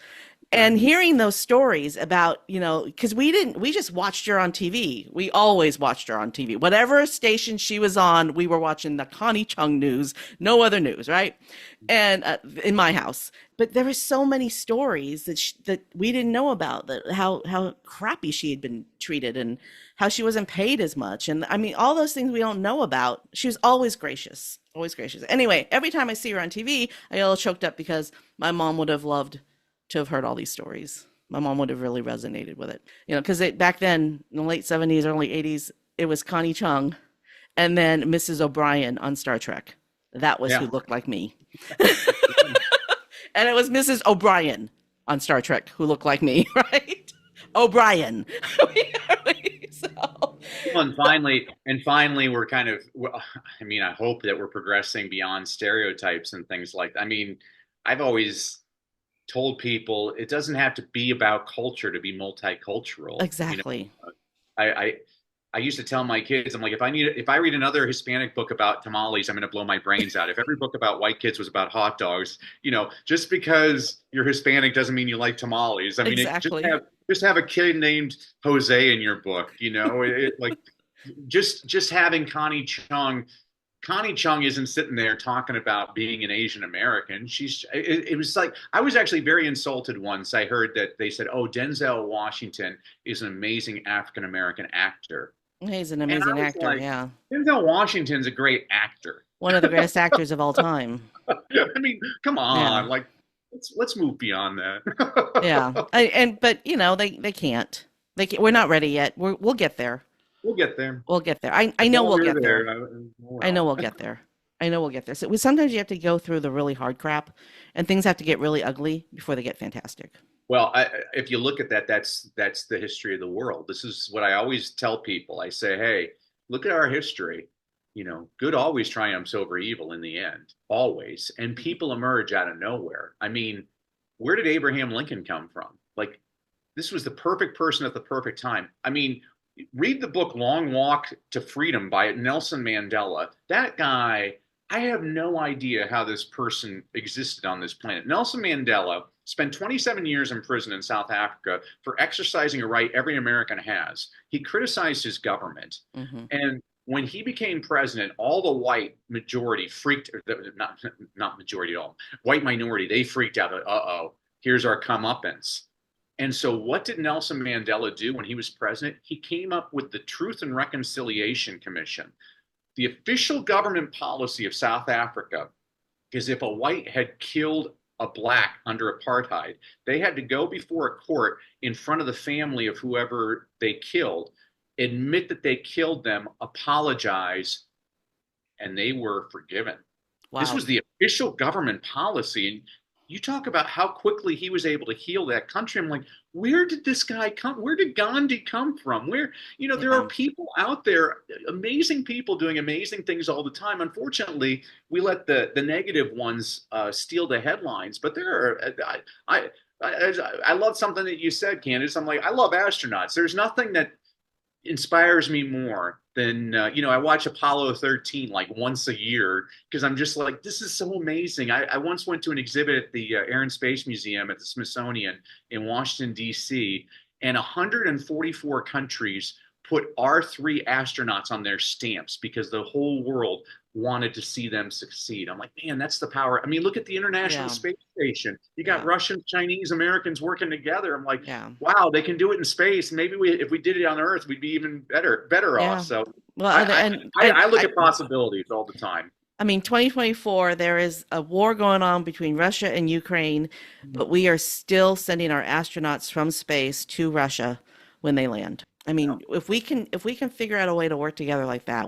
And Right. hearing those stories about, because we just watched her on TV. We always watched her on TV. Whatever station she was on, we were watching the Connie Chung news, no other news, right? And in my house. But there were so many stories that we didn't know about, that how crappy she had been treated and how she wasn't paid as much. And I mean, all those things we don't know about. She was always gracious, always gracious. Anyway, every time I see her on TV, I get a little choked up because my mom would have loved to have heard all these stories. My mom would have really resonated with it, because back then in the late 70s, early 80s, it was Connie Chung and then Mrs. O'Brien on Star Trek. That was who Yeah. looked like me. And it was Mrs. O'Brien on Star Trek who looked like me, right? O'Brien. So, Well, and finally, we're kind of, well, I mean, I hope that we're progressing beyond stereotypes and things like that. I mean, I've always told people it doesn't have to be about culture to be multicultural. exactly. I, I I used to tell my kids, I'm like, if I read another Hispanic book about tamales, I'm going to blow my brains out. If every book about white kids was about hot dogs, just because you're Hispanic doesn't mean you like tamales. I mean, Exactly. just have a kid named Jose in your book, like just having Connie Chung. Connie Chung isn't sitting there talking about being an Asian American. It was like, I was actually very insulted once. I heard that they said, oh, Denzel Washington is an amazing African American actor. He's an And I amazing was actor. like, Yeah. Denzel Washington's a great actor. One of the greatest actors of all time. I mean, come Yeah. on, like let's move beyond Yeah. that. But they can't. We're not ready yet. We'll get there. We'll get there. We'll get there. I As know long we'll as we're get there. there, I know well. we'll get there. I know we'll get there. So sometimes you have to go through the really hard crap, and things have to get really ugly before they get fantastic. Well, if you look at that, that's the history of the world. This is what I always tell people. I say, hey, look at our history. Good always triumphs over evil in the end, always. And people emerge out of nowhere. I mean, where did Abraham Lincoln come from? Like, this was the perfect person at the perfect time. I mean, read the book Long Walk to Freedom by Nelson Mandela. That guy, I have no idea how this person existed on this planet. Nelson Mandela spent 27 years in prison in South Africa for exercising a right every American has. He criticized his government. Hmm. And when he became president, all the white majority freaked, not majority at all, white minority, they freaked out. Uh-oh, here's our comeuppance. And so, what did Nelson Mandela do when he was president? He came up with the Truth and Reconciliation Commission. The official government policy of South Africa is if a white had killed a black under apartheid, they had to go before a court in front of the family of whoever they killed, admit that they killed them, apologize, and they were forgiven. This Wow. was the official government policy. And you talk about how quickly he was able to heal that country. I'm like, where did this guy come? Where did Gandhi come from? There are Yeah. people out there, amazing people doing amazing things all the time. Unfortunately, we let the negative ones steal the headlines. But there are, I love something that you said, Candace. I'm like, I love astronauts. There's nothing that inspires me more than I watch Apollo 13 like once a year because I'm just like, this is so amazing. I once went to an exhibit at the Air and Space Museum at the Smithsonian in Washington, D.C., and 144 countries put our three astronauts on their stamps because the whole world wanted to see them succeed. I'm like, man, that's the power. I mean, look at the International Yeah. Space Station. You got Yeah. Russians, Chinese, Americans working together. I'm like, Yeah. wow, they can do it in space. Maybe if we did it on Earth, we'd be even better off. Yeah. So Well, I look at possibilities all the time. I mean, 2024, there is a war going on between Russia and Ukraine, but we are still sending our astronauts from space to Russia when they land. I Yeah, mean, if we can figure out a way to work together like that,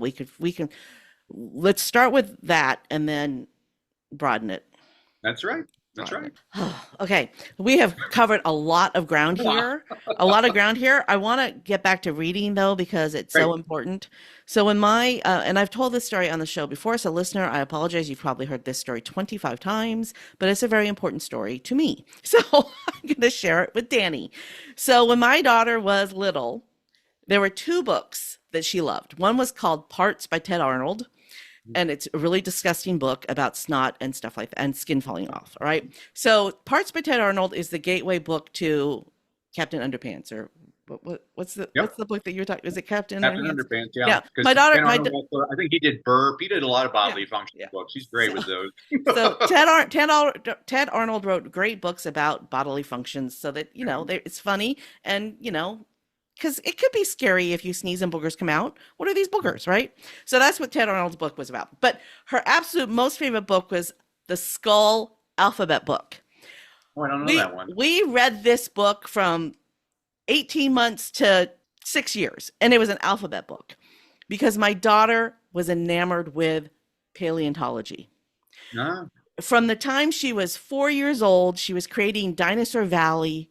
let's start with that and then broaden it. that's right. That's right. Okay, we have covered a lot of ground Wow. here. A lot of ground here. I want to get back to reading though because it's so Great. important. So in my and I've told this story on the show before, so listener, I apologize. You've probably heard this story 25 times, but it's a very important story to me. So I'm going to share it with Danny. So when my daughter was little, there were two books that she loved. One was called Parts by Ted Arnold, and it's a really disgusting book about snot and stuff like that and skin falling off. All right. So Parts by Ted Arnold is the gateway book to Captain Underpants or what's the Yep. book that you were talking? Is it Captain Captain Underpants? Underpants, yeah. Yeah. Because My daughter, Ken Arnold also, I think he did Burp. He did a lot of yeah, bodily function yeah. books. He's great So with those. so Ted Arnold wrote great books about bodily functions so that, it's funny and, because it could be scary if you sneeze and boogers come out. What are these boogers, right? So that's what Ted Arnold's book was about. But her absolute most favorite book was the Skull Alphabet book. Oh, I don't know We that one. we read this book from 18 months to 6 years, and it was an alphabet book because my daughter was enamored with paleontology. No. From the time she was 4 years old, she was creating Dinosaur Valley.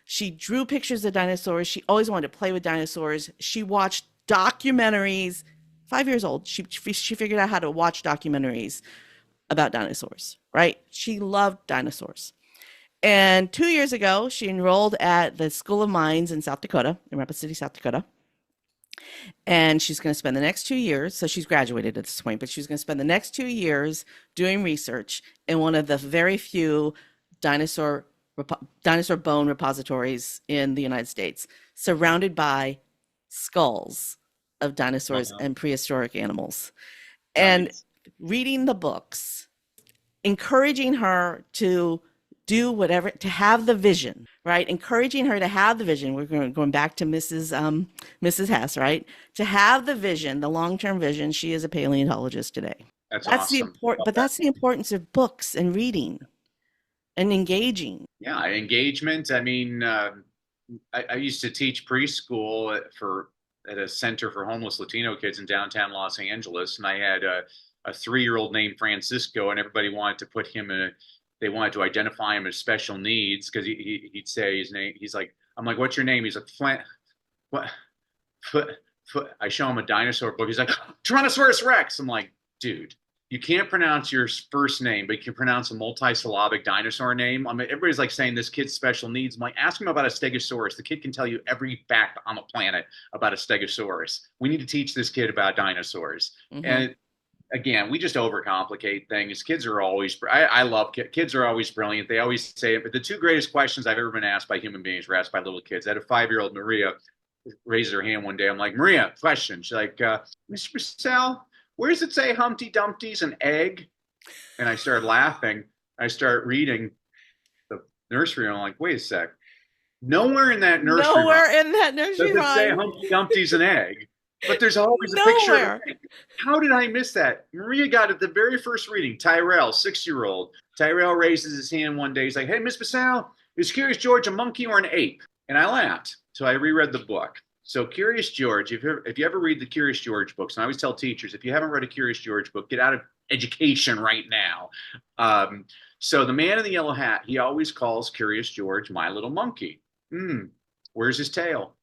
She drew pictures of dinosaurs. She always wanted to play with dinosaurs. She watched documentaries. 5 years old, she figured out how to watch documentaries about dinosaurs, right? She loved dinosaurs. And 2 years ago, she enrolled at the School of Mines in South Dakota, in Rapid City, South Dakota. And she's going to spend the next 2 years, so she's graduated at this point, but she's going to spend the next 2 years doing research in one of the very few dinosaur dinosaur bone repositories in the United States, surrounded by skulls of dinosaurs Wow. and prehistoric animals. And Nice. reading the books, encouraging her to do whatever, to have the vision, right? Encouraging her to have the vision. We're going back to Mrs. Hess, right? To have the vision, the long-term vision. She is a paleontologist today. That's That's the awesome. important, Love but that. that's the importance of books and reading and engaging. Yeah, engagement. I mean, I used to teach preschool at a center for homeless Latino kids in downtown Los Angeles, and I had a 3-year-old named Francisco, and everybody wanted to put him in a. They wanted to identify him as special needs because he'd say his name. He's like, I'm like, what's your name? He's like, Flint. What? Foot. I show him a dinosaur book. He's like, Tyrannosaurus Rex. I'm like, dude, you can't pronounce your first name, but you can pronounce a multisyllabic dinosaur name. I mean, everybody's like saying this kid's special needs. I'm like, ask him about a stegosaurus. The kid can tell you every fact on the planet about a stegosaurus. We need to teach this kid about dinosaurs. Mm-hmm. And again, we just overcomplicate things. Kids are always, I love kids are always brilliant. They always say it. But the two greatest questions I've ever been asked by human beings were asked by little kids. I had a 5-year-old Maria raise her hand one day. I'm like, Maria, question. She's like, Mr. Brassell, where does it say Humpty Dumpty's an egg? And I started laughing. I start reading the nursery. And I'm like, wait a sec. Nowhere in that nursery Nowhere in that nursery does it say rhyme. Humpty Dumpty's an egg. But there's always a picture of Nowhere. an egg. How did I miss that? Maria got it the very first reading. Tyrell, 6-year-old. Tyrell raises his hand one day. He's like, hey, Miss Basal, is Curious George a monkey or an ape? And I laughed. So I reread the book. So Curious George, if you ever read the Curious George books, and I always tell teachers, if you haven't read a Curious George book, get out of education right now. So the man in the yellow hat, he always calls Curious George my little monkey. Where's his tail?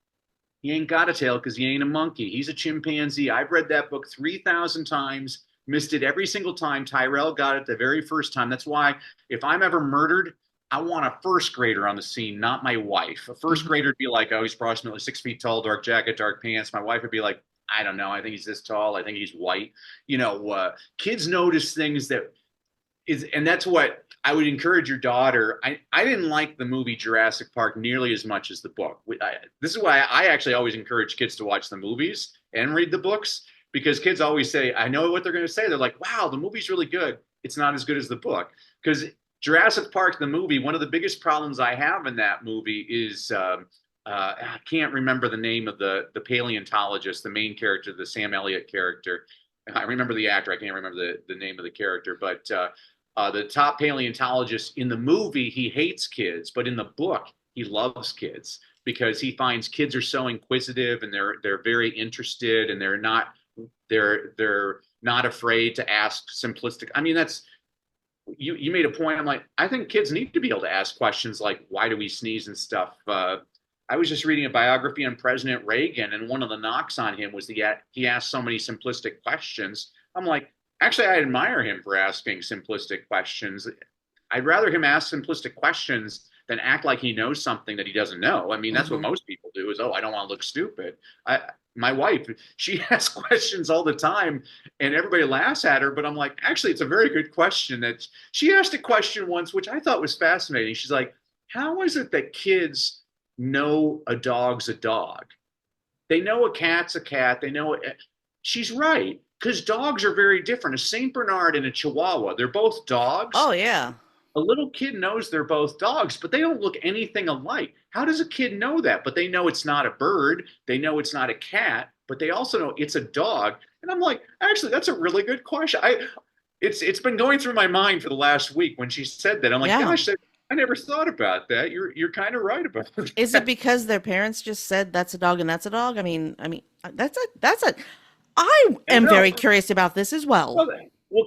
He ain't got a tail because he ain't a monkey. He's a chimpanzee. I've read that book 3,000 times, missed it every single time. Tyrell got it the very first time. That's why if I'm ever murdered, I want a first grader on the scene, not my wife. A first grader would be like, oh, he's approximately 6 feet tall, dark jacket, dark pants. My wife would be like, I don't know. I think he's this tall. I think he's white. Kids notice things and that's what I would encourage your daughter. I didn't like the movie Jurassic Park nearly as much as the book. This is why I actually always encourage kids to watch the movies and read the books, because kids always say, I know what they're going to say. They're like, wow, the movie's really good. It's not as good as the book. Because Jurassic Park, the movie, one of the biggest problems I have in that movie is I can't remember the name of the paleontologist, the main character, the Sam Elliott character. I remember the actor. I can't remember the name of the character, but the top paleontologist in the movie, he hates kids, but in the book, he loves kids because he finds kids are so inquisitive and they're very interested and they're not afraid to ask simplistic. I mean, you made a point. I'm like, I think kids need to be able to ask questions like, why do we sneeze and stuff. I was just reading a biography on President Reagan, and one of the knocks on him was that he asked so many simplistic questions. I'm like, actually, I admire him for asking simplistic questions. I'd rather him ask simplistic questions than act like he knows something that he doesn't know. I mean, that's what Hmm. most people do is, oh, I don't want to look stupid. My wife, she asks questions all the time and everybody laughs at her, but I'm like, actually, it's a very good question. That she asked a question once, which I thought was fascinating. She's like, how is it that kids know a dog's a dog? They know a cat's a cat. They know it. She's right, because dogs are very different. A Saint Bernard and a Chihuahua, they're both dogs. Oh yeah. A little kid knows they're both dogs, but they don't look anything alike. How does a kid know that? But they know it's not a bird. They know it's not a cat, but they also know it's a dog. And I'm like, actually, that's a really good question. It's been going through my mind for the last week when she said that. I'm like, Yeah. gosh, I never thought about that. You're kind of right about Is it that. because their parents just said that's a dog and that's a dog? That's a I And am no, very curious about this as well. well,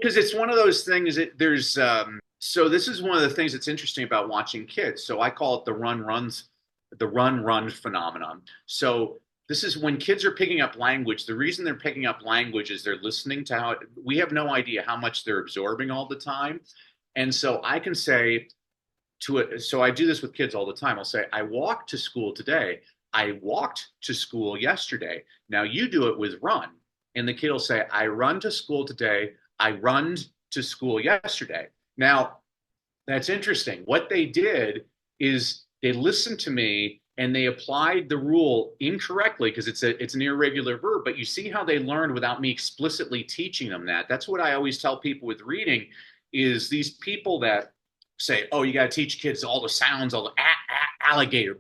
because it's one of those things that there's so this is one of the things that's interesting about watching kids. So I call it the run phenomenon. So this is when kids are picking up language. The reason they're picking up language is they're listening to how we have no idea how much they're absorbing all the time. And so I can say to it, so I do this with kids all the time. I'll say, I walked to school today. I walked to school yesterday. Now you do it with run. And the kid will say, I run to school today. I run to school yesterday. Now, that's interesting. What they did is they listened to me and they applied the rule incorrectly because it's an irregular verb, but you see how they learned without me explicitly teaching them that. That's what I always tell people with reading is these people that say, oh, you got to teach kids all the sounds, all the alligator.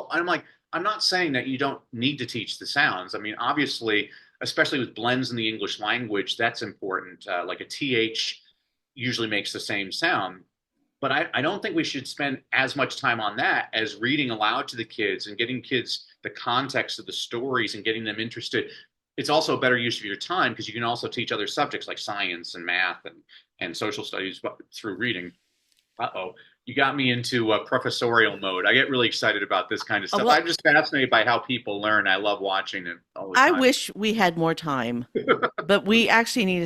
I'm like, I'm not saying that you don't need to teach the sounds. I mean, obviously, especially with blends in the English language, that's important. Like a TH usually makes the same sound. But I don't think we should spend as much time on that as reading aloud to the kids and getting kids the context of the stories and getting them interested. It's also a better use of your time because you can also teach other subjects like science and math and social studies through reading. Uh-oh, you got me into professorial mode. I get really excited about this kind of stuff. Well, I'm just fascinated by how people learn. I love watching it all the I time. wish we had more time, but we actually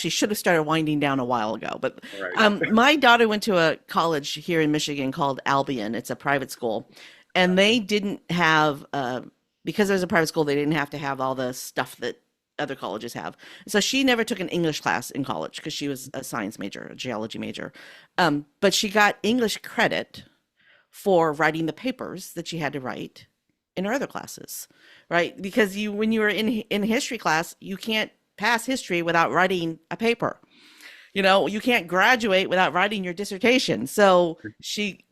should have started winding down a while ago. But All right. my daughter went to a college here in Michigan called Albion. It's a private school, and they didn't have because it was a private school, they didn't have to have all the stuff that other colleges have. So she never took an English class in college because she was a science major, a geology major. But she got English credit for writing the papers that she had to write in her other classes, right? Because when you were in history class, you can't pass history without writing a paper. You can't graduate without writing your dissertation. So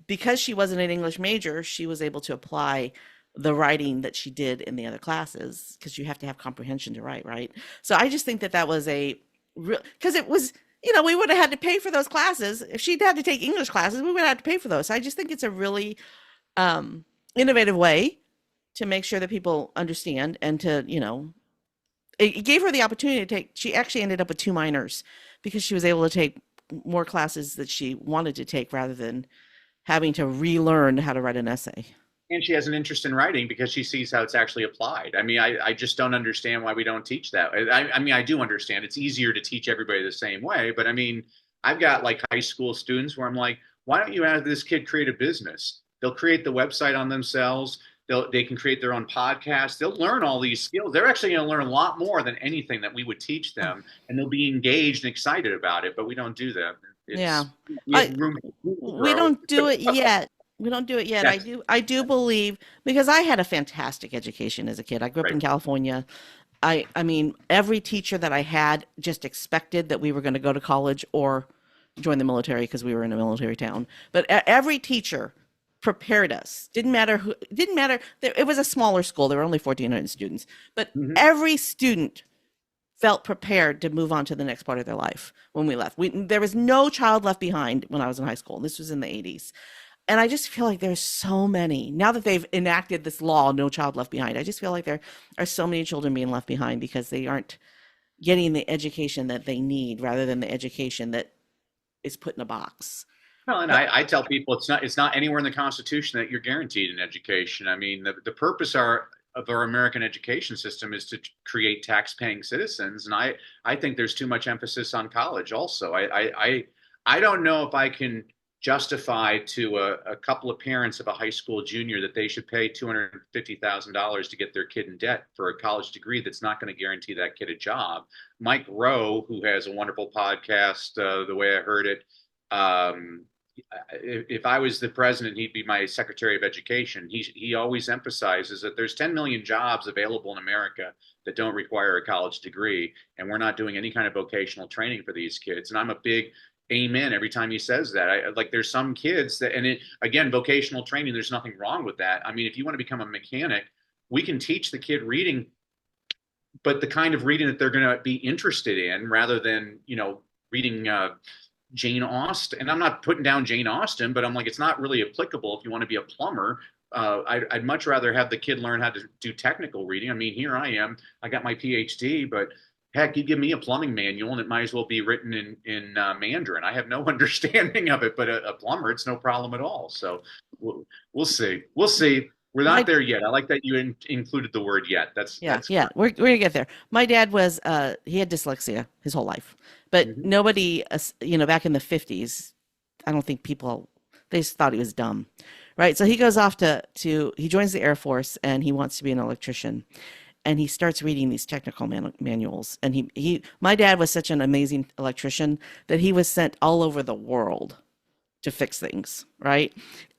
because she wasn't an English major, she was able to apply the writing that she did in the other classes because you have to have comprehension to write, right? So I just think that was a real, because it was, we would have had to pay for those classes. If she'd had to take English classes, we would have had to pay for those. So I just think it's a really innovative way to make sure that people understand and to, it gave her the opportunity to she actually ended up with 2 minors because she was able to take more classes that she wanted to take rather than having to relearn how to write an essay. And she has an interest in writing because she sees how it's actually applied. I mean, I just don't understand why we don't teach that. I mean, I do understand it's easier to teach everybody the same way, but I mean, I've got like high school students where I'm like, why don't you have this kid create a business? They'll create the website on themselves. They can create their own podcast. They'll learn all these skills. They're actually going to learn a lot more than anything that we would teach them, and they'll be engaged and excited about it. But we don't do that. Yeah. We I, have room to we grow. don't do it yet. We don't do it yet. Yes, I do believe because I had a fantastic education as a kid. I grew up right. in California. I mean, every teacher that I had just expected that we were going to go to college or join the military because we were in a military town. But every teacher prepared us. Didn't matter who, didn't matter. It was a smaller school. There were only 1,400 students, but Mhm. every student felt prepared to move on to the next part of their life when we left. There was no child left behind when I was in high school. This was in the 80s. And I just feel like there's so many, now that they've enacted this law, no child left behind, I just feel like there are so many children being left behind because they aren't getting the education that they need rather than the education that is put in a box. Well, and But I tell people it's not anywhere in the Constitution that you're guaranteed an education. I mean, the purpose of our American education system is to create tax-paying citizens, and I think there's too much emphasis on college. Also, I don't know if I can justify to a couple of parents of a high school junior that they should pay $250,000 to get their kid in debt for a college degree that's not going to guarantee that kid a job. Mike Rowe, who has a wonderful podcast, the way I heard it. If I was the president, he'd be my Secretary of Education. He always emphasizes that there's 10 million jobs available in America that don't require a college degree, and we're not doing any kind of vocational training for these kids. And I'm a big amen every time he says that. Like there's some kids that, and again, vocational training, there's nothing wrong with that. I mean, if you want to become a mechanic, we can teach the kid reading, but the kind of reading that they're going to be interested in, rather than reading Jane Austen. And I'm not putting down Jane Austen, but I'm like, it's not really applicable if you want to be a plumber. I'd much rather have the kid learn how to do technical reading. I mean, here I am, I got my PhD, but heck, you give me a plumbing manual and it might as well be written in Mandarin. I have no understanding of it, but a plumber, it's no problem at all. So we'll see. We'll see. We're not there yet. I like that you included the word yet. That's we're gonna get there. My dad was he had dyslexia his whole life, but Mhm. nobody, back in the 50s, I don't think they just thought he was dumb, right? So he goes off he joins the Air Force and he wants to be an electrician, and he starts reading these technical manuals. And my dad was such an amazing electrician that he was sent all over the world to fix things, right?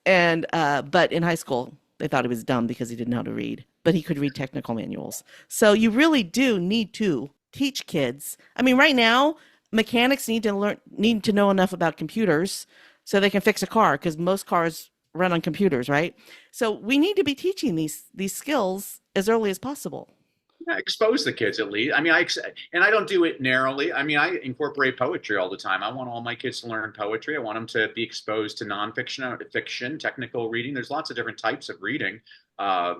And but in high school, they thought he was dumb because he didn't know how to read, but he could read technical manuals. So you really do need to teach kids. I mean, right now, mechanics need to know enough about computers so they can fix a car, because most cars run on computers, right? So we need to be teaching these skills as early as possible. Yeah, expose the kids at least. I mean, I don't do it narrowly. I mean, I incorporate poetry all the time. I want all my kids to learn poetry. I want them to be exposed to nonfiction, fiction, technical reading. There's lots of different types of reading. I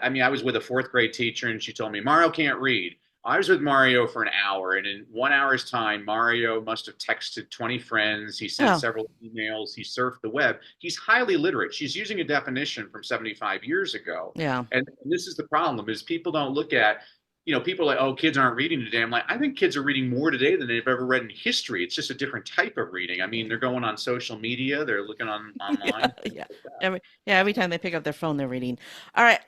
mean, I was with a fourth grade teacher, and she told me Mario can't read. I was with Mario for an hour, and in 1 hour's time, Mario must have texted 20 friends. He sent Oh, several emails. He surfed the web. He's highly literate. She's using a definition from 75 years ago. yeah. And this is the problem: is people don't look at, people are like, oh, kids aren't reading today. I'm like, I think kids are reading more today than they've ever read in history. It's just a different type of reading. I mean, they're going on social media. They're looking Yeah, online. yeah. Every time they pick up their phone, they're reading. All right,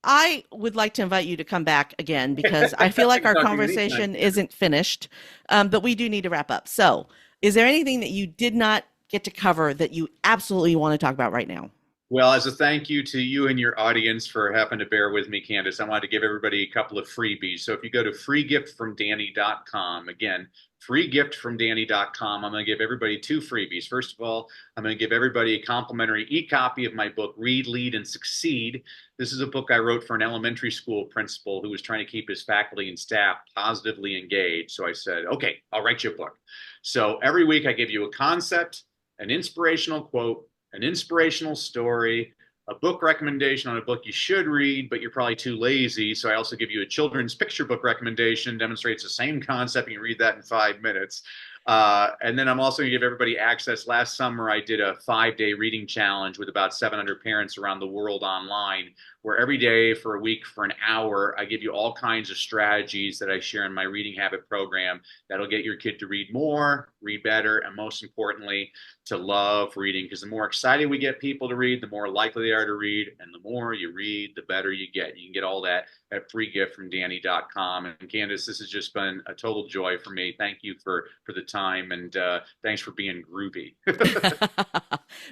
I would like to invite you to come back again, because I feel I like can our talk to you anytime. conversation isn't finished, but we do need to wrap up. So, is there anything that you did not get to cover that you absolutely want to talk about right now? Well, as a thank you to you and your audience for having to bear with me, Kandas, I wanted to give everybody a couple of freebies. So if you go to freegiftfromdanny.com, again, freegiftfromdanny.com, I'm going to give everybody two freebies. First of all, I'm going to give everybody a complimentary e-copy of my book, Read, Lead, and Succeed. This is a book I wrote for an elementary school principal who was trying to keep his faculty and staff positively engaged. So I said, okay, I'll write you a book. So every week I give you a concept, an inspirational quote, an inspirational story, a book recommendation on a book you should read, but you're probably too lazy. So I also give you a children's picture book recommendation, demonstrates the same concept, and you read that in 5 minutes. And then I'm also going to give everybody access. Last summer, I did a 5-day reading challenge with about 700 parents around the world online, where every day for a week for an hour, I give you all kinds of strategies that I share in my reading habit program that'll get your kid to read more, read better, and most importantly, to love reading. Because the more excited we get people to read, the more likely they are to read. And the more you read, the better you get. You can get all that at freegiftfromdanny.com. And Kandas, this has just been a total joy for me. Thank you for the time, and thanks for being groovy.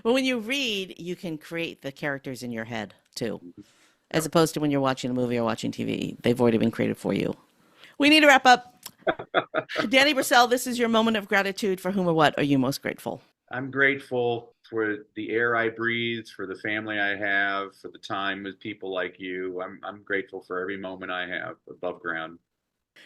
Well, when you read, you can create the characters in your head too, as opposed to when you're watching a movie or watching TV. They've already been created for you. We need to wrap up. Danny Brassell, this is your moment of gratitude. For whom or what are you most grateful? I'm grateful for the air I breathe, for the family I have, for the time with people like you. I'm grateful for every moment I have above ground.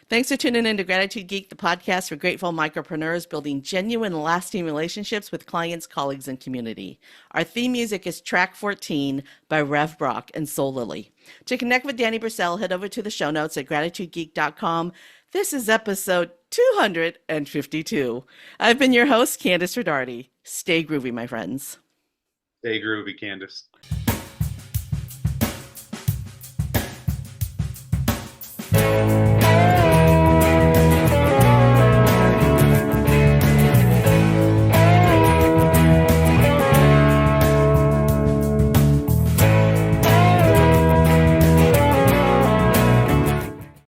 Thanks for tuning in to Gratitude Geek, the podcast for grateful micropreneurs building genuine, lasting relationships with clients, colleagues, and community. Our theme music is track 14 by Rev Brock and Soul Lily. To connect with Danny Brassell, head over to the show notes at gratitudegeek.com. This is episode 252. I've been your host, Kandas Rodarte. Stay groovy, my friends. Stay groovy, Candace.